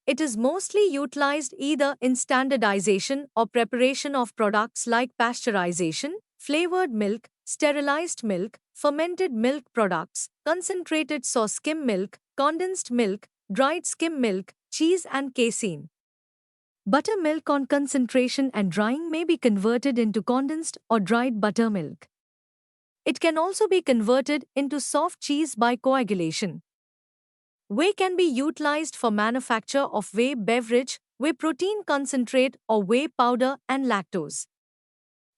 It is mostly utilized either in standardization or preparation of products like pasteurization, flavored milk, sterilized milk, fermented milk products, concentrated soy skim milk, condensed milk, dried skim milk, cheese and casein. Buttermilk on concentration and drying may be converted into condensed or dried buttermilk. It can also be converted into soft cheese by coagulation. Whey can be utilized for manufacture of whey beverage, whey protein concentrate or whey powder and lactose.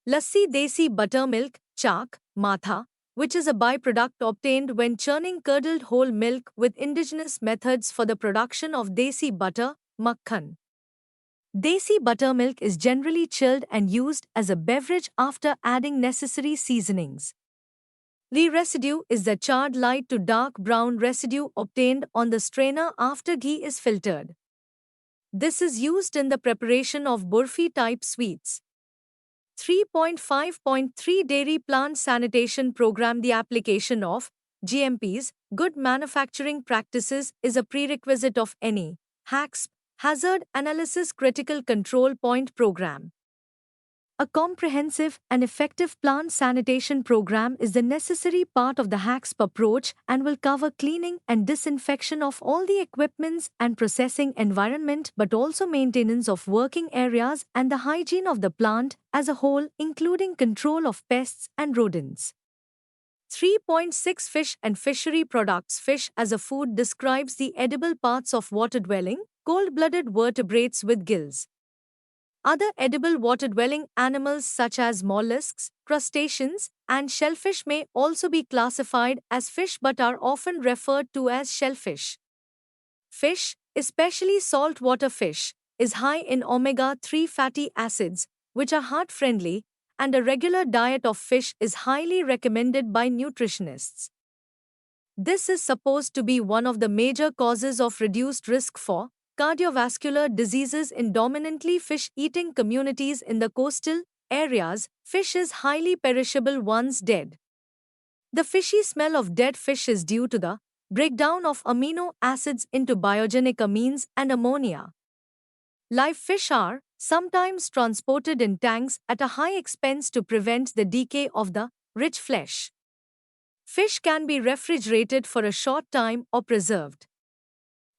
Lassi desi buttermilk, chak, matha, which is a byproduct obtained when churning curdled whole milk with indigenous methods for the production of desi butter, makhan. Desi buttermilk is generally chilled and used as a beverage after adding necessary seasonings. The residue is the charred light to dark brown residue obtained on the strainer after ghee is filtered. This is used in the preparation of burfi-type sweets. 3.5.3 Dairy Plant Sanitation Program. The application of GMPs, good manufacturing practices, is a prerequisite of any HACCP, Hazard Analysis Critical Control Point Program. A comprehensive and effective plant sanitation program is the necessary part of the HACCP approach and will cover cleaning and disinfection of all the equipments and processing environment, but also maintenance of working areas and the hygiene of the plant as a whole, including control of pests and rodents. 3.6 Fish and fishery products. Fish as a food describes the edible parts of water-dwelling, cold-blooded vertebrates with gills. Other edible water-dwelling animals such as mollusks, crustaceans, and shellfish may also be classified as fish but are often referred to as shellfish. Fish, especially saltwater fish, is high in omega-3 fatty acids, which are heart-friendly, and a regular diet of fish is highly recommended by nutritionists. This is supposed to be one of the major causes of reduced risk for cardiovascular diseases in dominantly fish-eating communities in the coastal areas. Fish is highly perishable once dead. The fishy smell of dead fish is due to the breakdown of amino acids into biogenic amines and ammonia. Live fish are sometimes transported in tanks at a high expense to prevent the decay of the rich flesh. Fish can be refrigerated for a short time or preserved.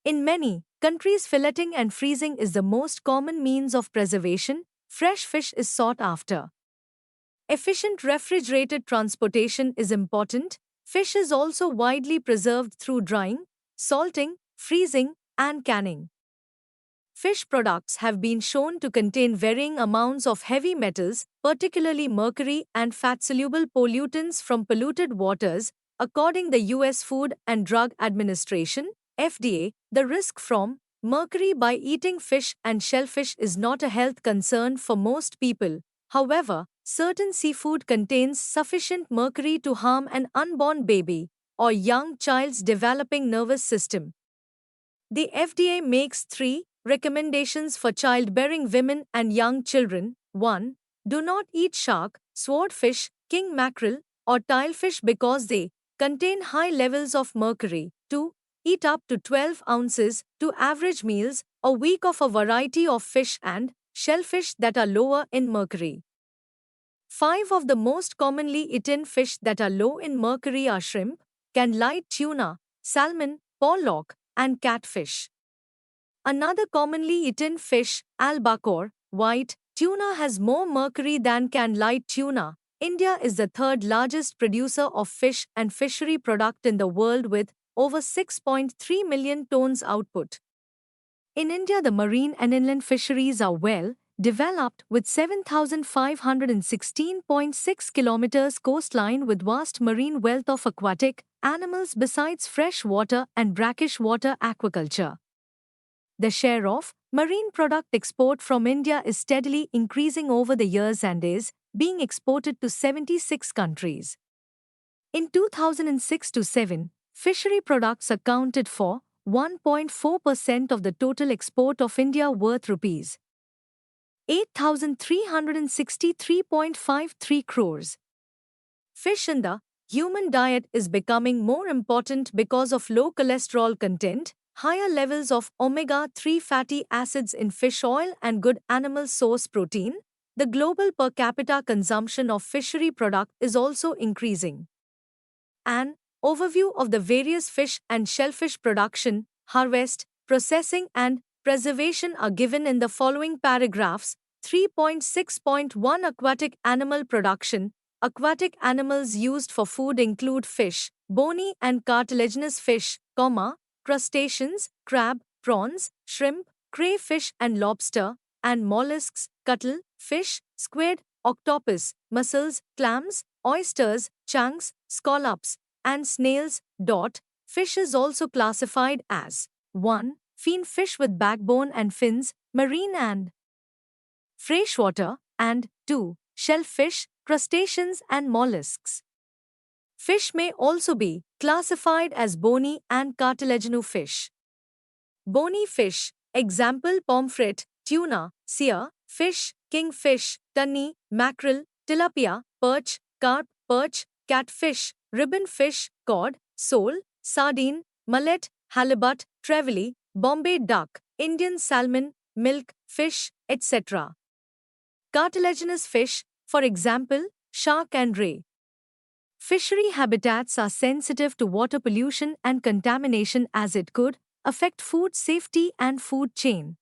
In many countries, filleting and freezing is the most common means of preservation. Fresh fish is sought after. Efficient refrigerated transportation is important. Fish is also widely preserved through drying, salting, freezing, and canning. Fish products have been shown to contain varying amounts of heavy metals, particularly mercury and fat-soluble pollutants from polluted waters, according the US Food and Drug Administration, FDA. The risk from mercury by eating fish and shellfish is not a health concern for most people. However, certain seafood contains sufficient mercury to harm an unborn baby or young child's developing nervous system. The FDA makes three recommendations for childbearing women and young children. 1. Do not eat shark, swordfish, king mackerel, or tilefish because they contain high levels of mercury. 2. Eat up to 12 ounces to average meals a week of a variety of fish and shellfish that are lower in mercury. 5 of the most commonly eaten fish that are low in mercury are shrimp, canned tuna, salmon, pollock, and catfish. Another commonly eaten fish, albacore, white tuna, has more mercury than canned tuna. India is the third largest producer of fish and fishery product in the world with over 6.3 million tons output. In India, the marine and inland fisheries are well developed with 7,516.6 kilometers coastline with vast marine wealth of aquatic animals besides freshwater and brackish water aquaculture. The share of marine product export from India is steadily increasing over the years and is being exported to 76 countries. In 2006-7, fishery products accounted for 1.4% of the total export of India worth rupees 8,363.53 crores. Fish in the human diet is becoming more important because of low cholesterol content, higher levels of omega-3 fatty acids in fish oil and good animal source protein. The global per capita consumption of fishery product is also increasing. An overview of the various fish and shellfish production, harvest, processing and preservation are given in the following paragraphs. 3.6.1 Aquatic animal production. Aquatic animals used for food include fish, bony and cartilaginous fish, crustaceans, crab, prawns, shrimp, crayfish and lobster, and mollusks, cuttle, fish, squid, octopus, mussels, clams, oysters, chunks, scallops, and snails. Fish is also classified as 1. Fin fish with backbone and fins, marine and freshwater, and 2. Shellfish, crustaceans and mollusks. Fish may also be classified as bony and cartilaginous fish. Bony fish, example pomfret, tuna, sea fish, kingfish, tunny, mackerel, tilapia, perch, carp, perch, catfish, ribbon fish, cod, sole, sardine, mullet, halibut, trevally, Bombay duck, Indian salmon, milk, fish, etc. Cartilaginous fish, for example, shark and ray. Fishery habitats are sensitive to water pollution and contamination as it could affect food safety and food chain.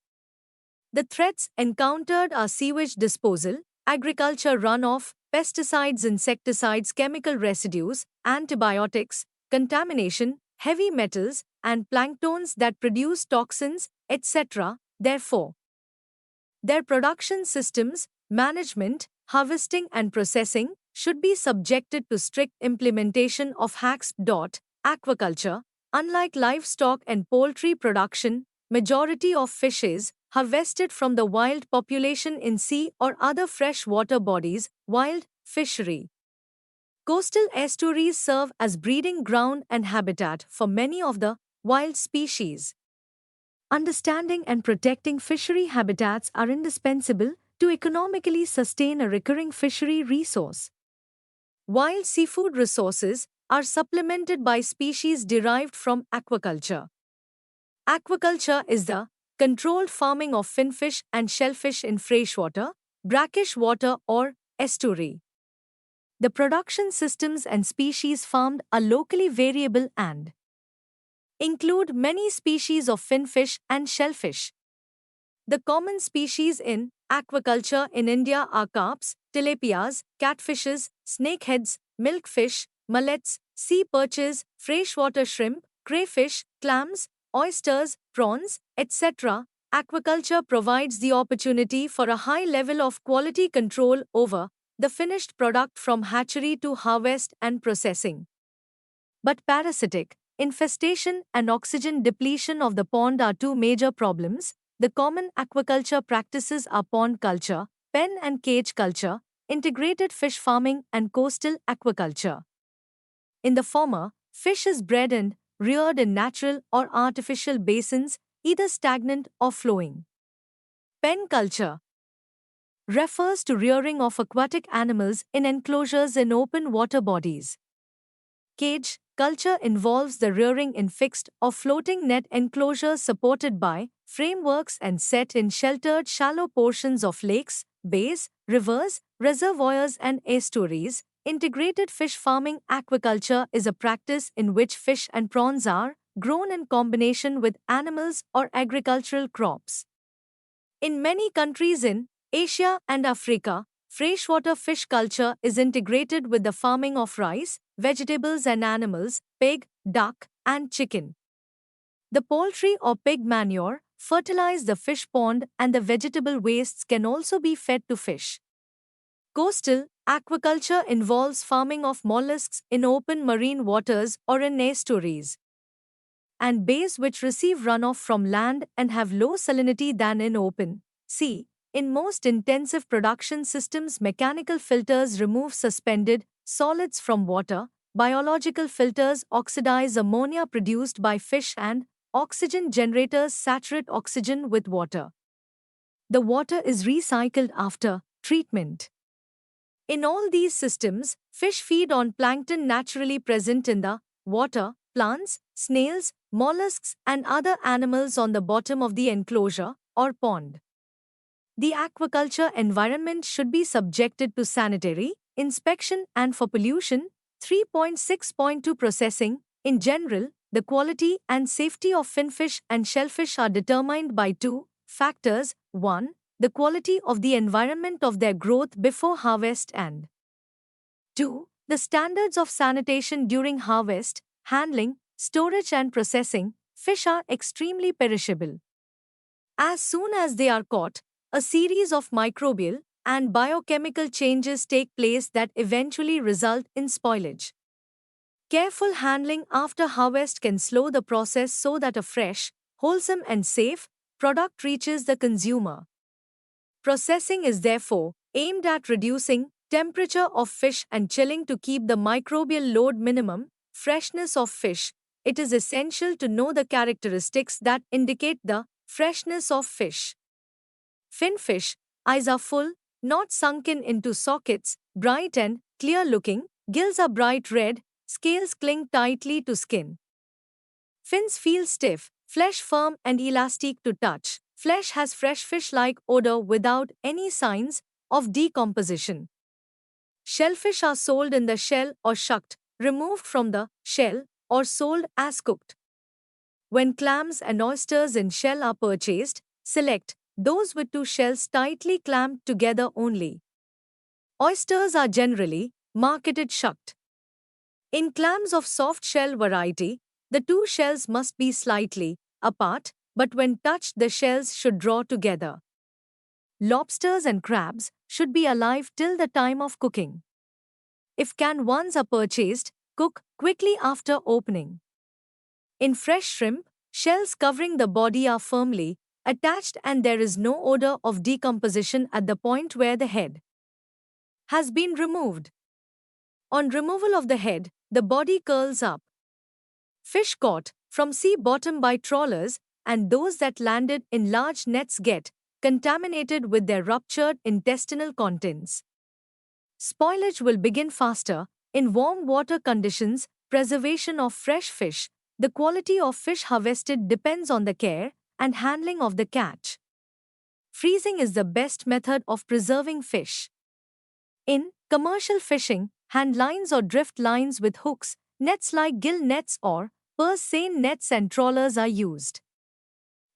The threats encountered are sewage disposal, agriculture runoff, pesticides, insecticides, chemical residues, antibiotics, contamination, heavy metals, and planktons that produce toxins, etc. Therefore, their production systems, management, harvesting, and processing should be subjected to strict implementation of HACCP. Aquaculture, unlike livestock and poultry production, majority of fishes harvested from the wild population in sea or other freshwater bodies, wild fishery. Coastal estuaries serve as breeding ground and habitat for many of the wild species. Understanding and protecting fishery habitats are indispensable to economically sustain a recurring fishery resource. Wild seafood resources are supplemented by species derived from aquaculture. Aquaculture is the controlled farming of finfish and shellfish in freshwater, brackish water, or estuary. The production systems and species farmed are locally variable and include many species of finfish and shellfish. The common species in aquaculture in India are carps, tilapias, catfishes, snakeheads, milkfish, mullets, sea perches, freshwater shrimp, crayfish, clams, oysters, prawns, etc., aquaculture provides the opportunity for a high level of quality control over the finished product from hatchery to harvest and processing. But parasitic infestation and oxygen depletion of the pond are two major problems. The common aquaculture practices are pond culture, pen and cage culture, integrated fish farming, and coastal aquaculture. In the former, fish is bred and reared in natural or artificial basins, either stagnant or flowing. Pen culture refers to rearing of aquatic animals in enclosures in open water bodies. Cage culture involves the rearing in fixed or floating net enclosures supported by frameworks and set in sheltered shallow portions of lakes, bays, rivers, reservoirs, and estuaries. Integrated fish farming aquaculture is a practice in which fish and prawns are grown in combination with animals or agricultural crops. In many countries in Asia and Africa, freshwater fish culture is integrated with the farming of rice, vegetables, and animals, pig, duck, and chicken. The poultry or pig manure fertilize the fish pond, and the vegetable wastes can also be fed to fish. Coastal aquaculture involves farming of mollusks in open marine waters or in estuaries and bays which receive runoff from land and have low salinity than in open sea. In most intensive production systems, mechanical filters remove suspended solids from water. Biological filters oxidize ammonia produced by fish, and oxygen generators saturate oxygen with water. The water is recycled after treatment. In all these systems, fish feed on plankton naturally present in the water, plants, snails, mollusks, and other animals on the bottom of the enclosure or pond. The aquaculture environment should be subjected to sanitary inspection and for pollution. 3.6.2 Processing. In general, the quality and safety of finfish and shellfish are determined by two factors: 1. The quality of the environment of their growth before harvest, and 2. The standards of sanitation during harvest, handling, storage, and processing. Fish are extremely perishable. As soon as they are caught, a series of microbial and biochemical changes take place that eventually result in spoilage. Careful handling after harvest can slow the process so that a fresh, wholesome, and safe product reaches the consumer. Processing is therefore aimed at reducing temperature of fish and chilling to keep the microbial load minimum. Freshness of fish. It is essential to know the characteristics that indicate the freshness of fish. Finfish eyes are full, not sunken into sockets, bright and clear looking, gills are bright red, scales cling tightly to skin. Fins feel stiff, flesh firm and elastic to touch. Flesh has fresh fish-like odor without any signs of decomposition. Shellfish are sold in the shell or shucked, removed from the shell, or sold as cooked. When clams and oysters in shell are purchased, select those with two shells tightly clamped together only. Oysters are generally marketed shucked. In clams of soft shell variety, the two shells must be slightly apart, but when touched, the shells should draw together. Lobsters and crabs should be alive till the time of cooking. If canned ones are purchased, cook quickly after opening. In fresh shrimp, shells covering the body are firmly attached and there is no odor of decomposition at the point where the head has been removed. On removal of the head, the body curls up. Fish caught from sea bottom by trawlers and those that landed in large nets get contaminated with their ruptured intestinal contents. Spoilage will begin faster in warm water conditions. Preservation of fresh fish. The quality of fish harvested depends on the care and handling of the catch. Freezing is the best method of preserving fish. In commercial fishing, hand lines or drift lines with hooks, nets like gill nets or purse seine nets and trawlers are used.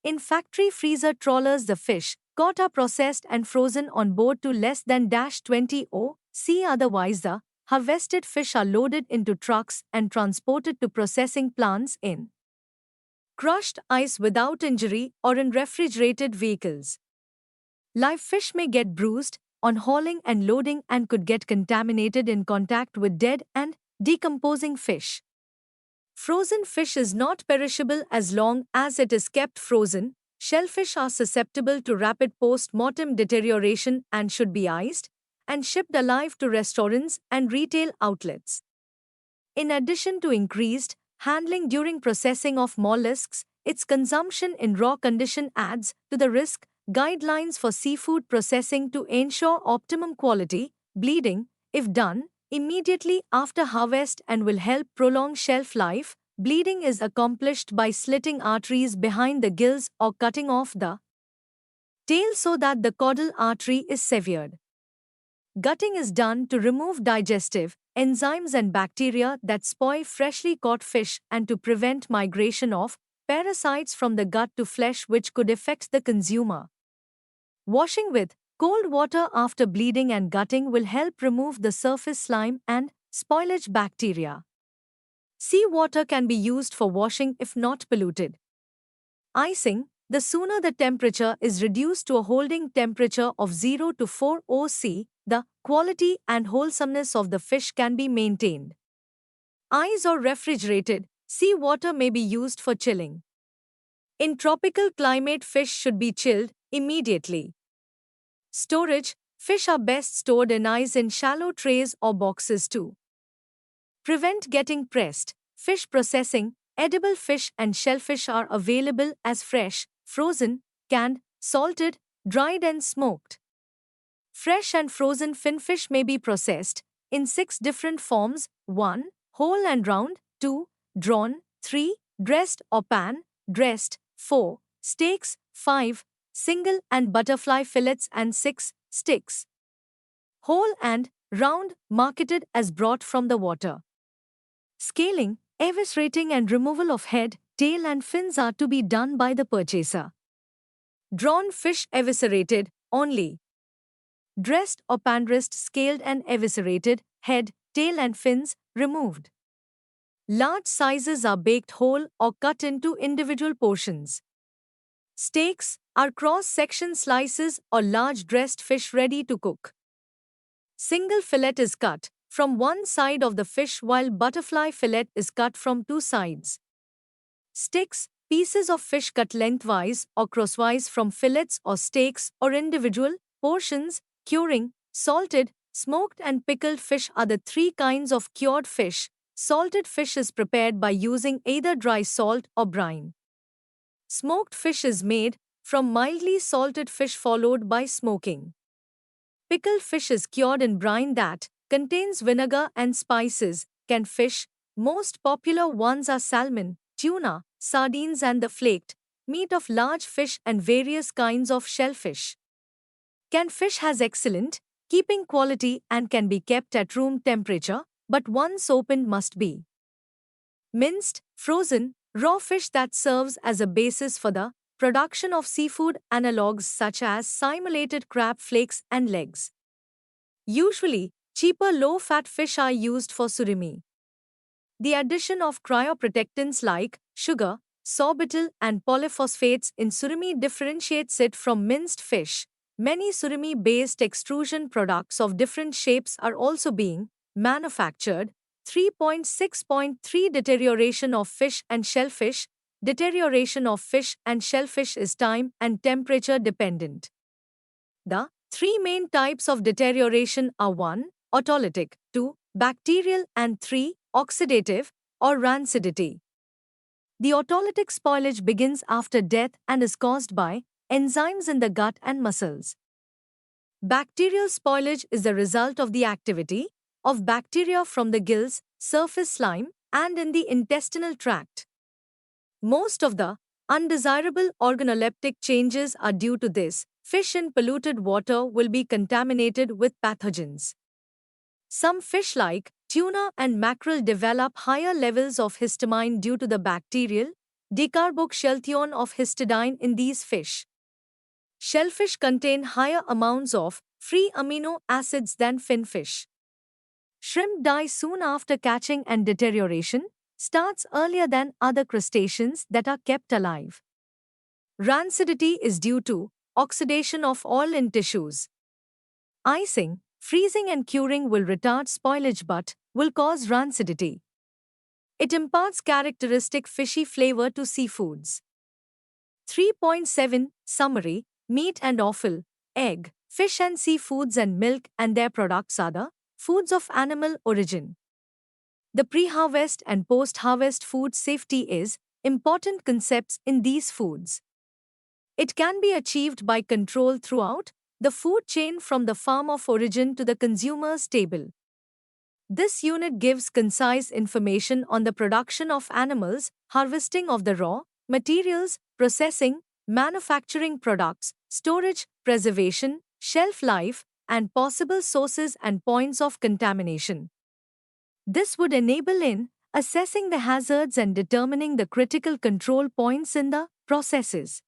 In factory freezer trawlers, the fish caught are processed and frozen on board to less than -20 C. Otherwise, the harvested fish are loaded into trucks and transported to processing plants in crushed ice without injury or in refrigerated vehicles. Live fish may get bruised on hauling and loading and could get contaminated in contact with dead and decomposing fish. Frozen fish is not perishable as long as it is kept frozen. Shellfish are susceptible to rapid post-mortem deterioration and should be iced and shipped alive to restaurants and retail outlets. In addition to increased handling during processing of mollusks, its consumption in raw condition adds to the risk. Guidelines for seafood processing to ensure optimum quality, bleeding, if done immediately after harvest and will help prolong shelf life. Bleeding is accomplished by slitting arteries behind the gills or cutting off the tail so that the caudal artery is severed. Gutting is done to remove digestive enzymes and bacteria that spoil freshly caught fish and to prevent migration of parasites from the gut to flesh which could affect the consumer. Washing with cold water after bleeding and gutting will help remove the surface slime and spoilage bacteria. Seawater can be used for washing if not polluted. Icing: the sooner the temperature is reduced to a holding temperature of 0 to 4 oC, the quality and wholesomeness of the fish can be maintained. Ice or refrigerated seawater may be used for chilling. In tropical climate, fish should be chilled immediately. Storage: fish are best stored in ice in shallow trays or boxes to prevent getting pressed. Fish processing: edible fish and shellfish are available as fresh, frozen, canned, salted, dried and smoked. Fresh and frozen finfish may be processed in 6 different forms: 1. Whole and round; 2. Drawn; 3. Dressed or pan dressed; 4. Steaks; 5. Single and butterfly fillets; and 6. Sticks. Whole and round, marketed as brought from the water. Scaling, eviscerating and removal of head, tail and fins are to be done by the purchaser. Drawn fish eviscerated only. Dressed or pan-dressed, scaled and eviscerated, head, tail and fins removed. Large sizes are baked whole or cut into individual portions. Steaks are cross-section slices or large dressed fish ready to cook. Single fillet is cut from one side of the fish while butterfly fillet is cut from 2 sides. Sticks, pieces of fish cut lengthwise or crosswise from fillets or steaks or individual portions. Curing: salted, smoked and pickled fish are the 3 kinds of cured fish. Salted fish is prepared by using either dry salt or brine. Smoked fish is made from mildly salted fish followed by smoking. Pickled fish is cured in brine that contains vinegar and spices. Canned fish: most popular ones are salmon, tuna, sardines and the flaked meat of large fish and various kinds of shellfish. Canned fish has excellent keeping quality and can be kept at room temperature, but once opened must be minced, frozen, raw fish that serves as a basis for the production of seafood analogues such as simulated crab flakes and legs. Usually, cheaper low-fat fish are used for surimi. The addition of cryoprotectants like sugar, sorbitol and polyphosphates in surimi differentiates it from minced fish. Many surimi-based extrusion products of different shapes are also being manufactured. 3.6.3 Deterioration of fish and shellfish. Deterioration of fish and shellfish is time and temperature dependent. The 3 main types of deterioration are 1. Autolytic, 2. Bacterial and 3. Oxidative or rancidity. The autolytic spoilage begins after death and is caused by enzymes in the gut and muscles. Bacterial spoilage is the result of the activity of bacteria from the gills, surface slime, and in the intestinal tract. Most of the undesirable organoleptic changes are due to this. Fish in polluted water will be contaminated with pathogens. Some fish like tuna and mackerel develop higher levels of histamine due to the bacterial decarboxylation of histidine in these fish. Shellfish contain higher amounts of free amino acids than finfish. Shrimp die soon after catching and deterioration starts earlier than other crustaceans that are kept alive. Rancidity is due to oxidation of oil in tissues. Icing, freezing and curing will retard spoilage but will cause rancidity. It imparts characteristic fishy flavor to seafoods. 3.7 Summary: Meat and offal, egg, fish and seafoods and milk and their products are the foods of animal origin. The pre-harvest and post-harvest food safety is important concepts in these foods. It can be achieved by control throughout the food chain from the farm of origin to the consumer's table. This unit gives concise information on the production of animals, harvesting of the raw materials, processing, manufacturing products, storage, preservation, shelf life, and possible sources and points of contamination. This would enable in assessing the hazards and determining the critical control points in the processes.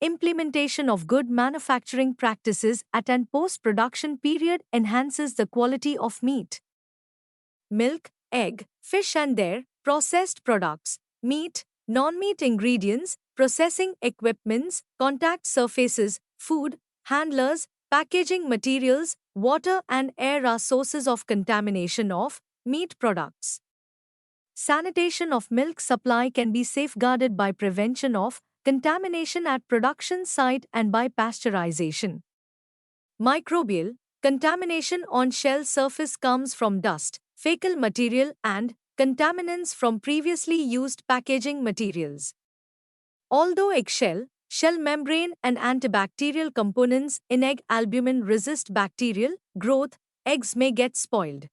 Implementation of good manufacturing practices at an post-production period enhances the quality of meat, milk, egg, fish and their processed products, meat, non-meat ingredients, processing equipments, contact surfaces, food, handlers, packaging materials, water and air are sources of contamination of meat products. Sanitation of milk supply can be safeguarded by prevention of contamination at production site and by pasteurization. Microbial contamination on shell surface comes from dust, fecal material and contaminants from previously used packaging materials. Although eggshell, shell membrane and antibacterial components in egg albumin resist bacterial growth, eggs may get spoiled.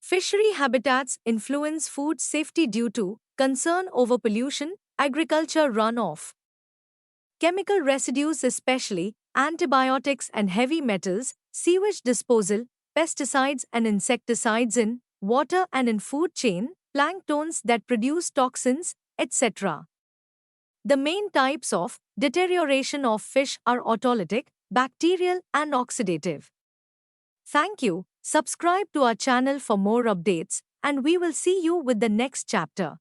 Fishery habitats influence food safety due to concern over pollution, agriculture runoff, chemical residues especially antibiotics and heavy metals, sewage disposal, pesticides and insecticides in water and in food chain, planktons that produce toxins, etc. The main types of deterioration of fish are autolytic, bacterial and oxidative. Thank you. Subscribe to our channel for more updates and we will see you with the next chapter.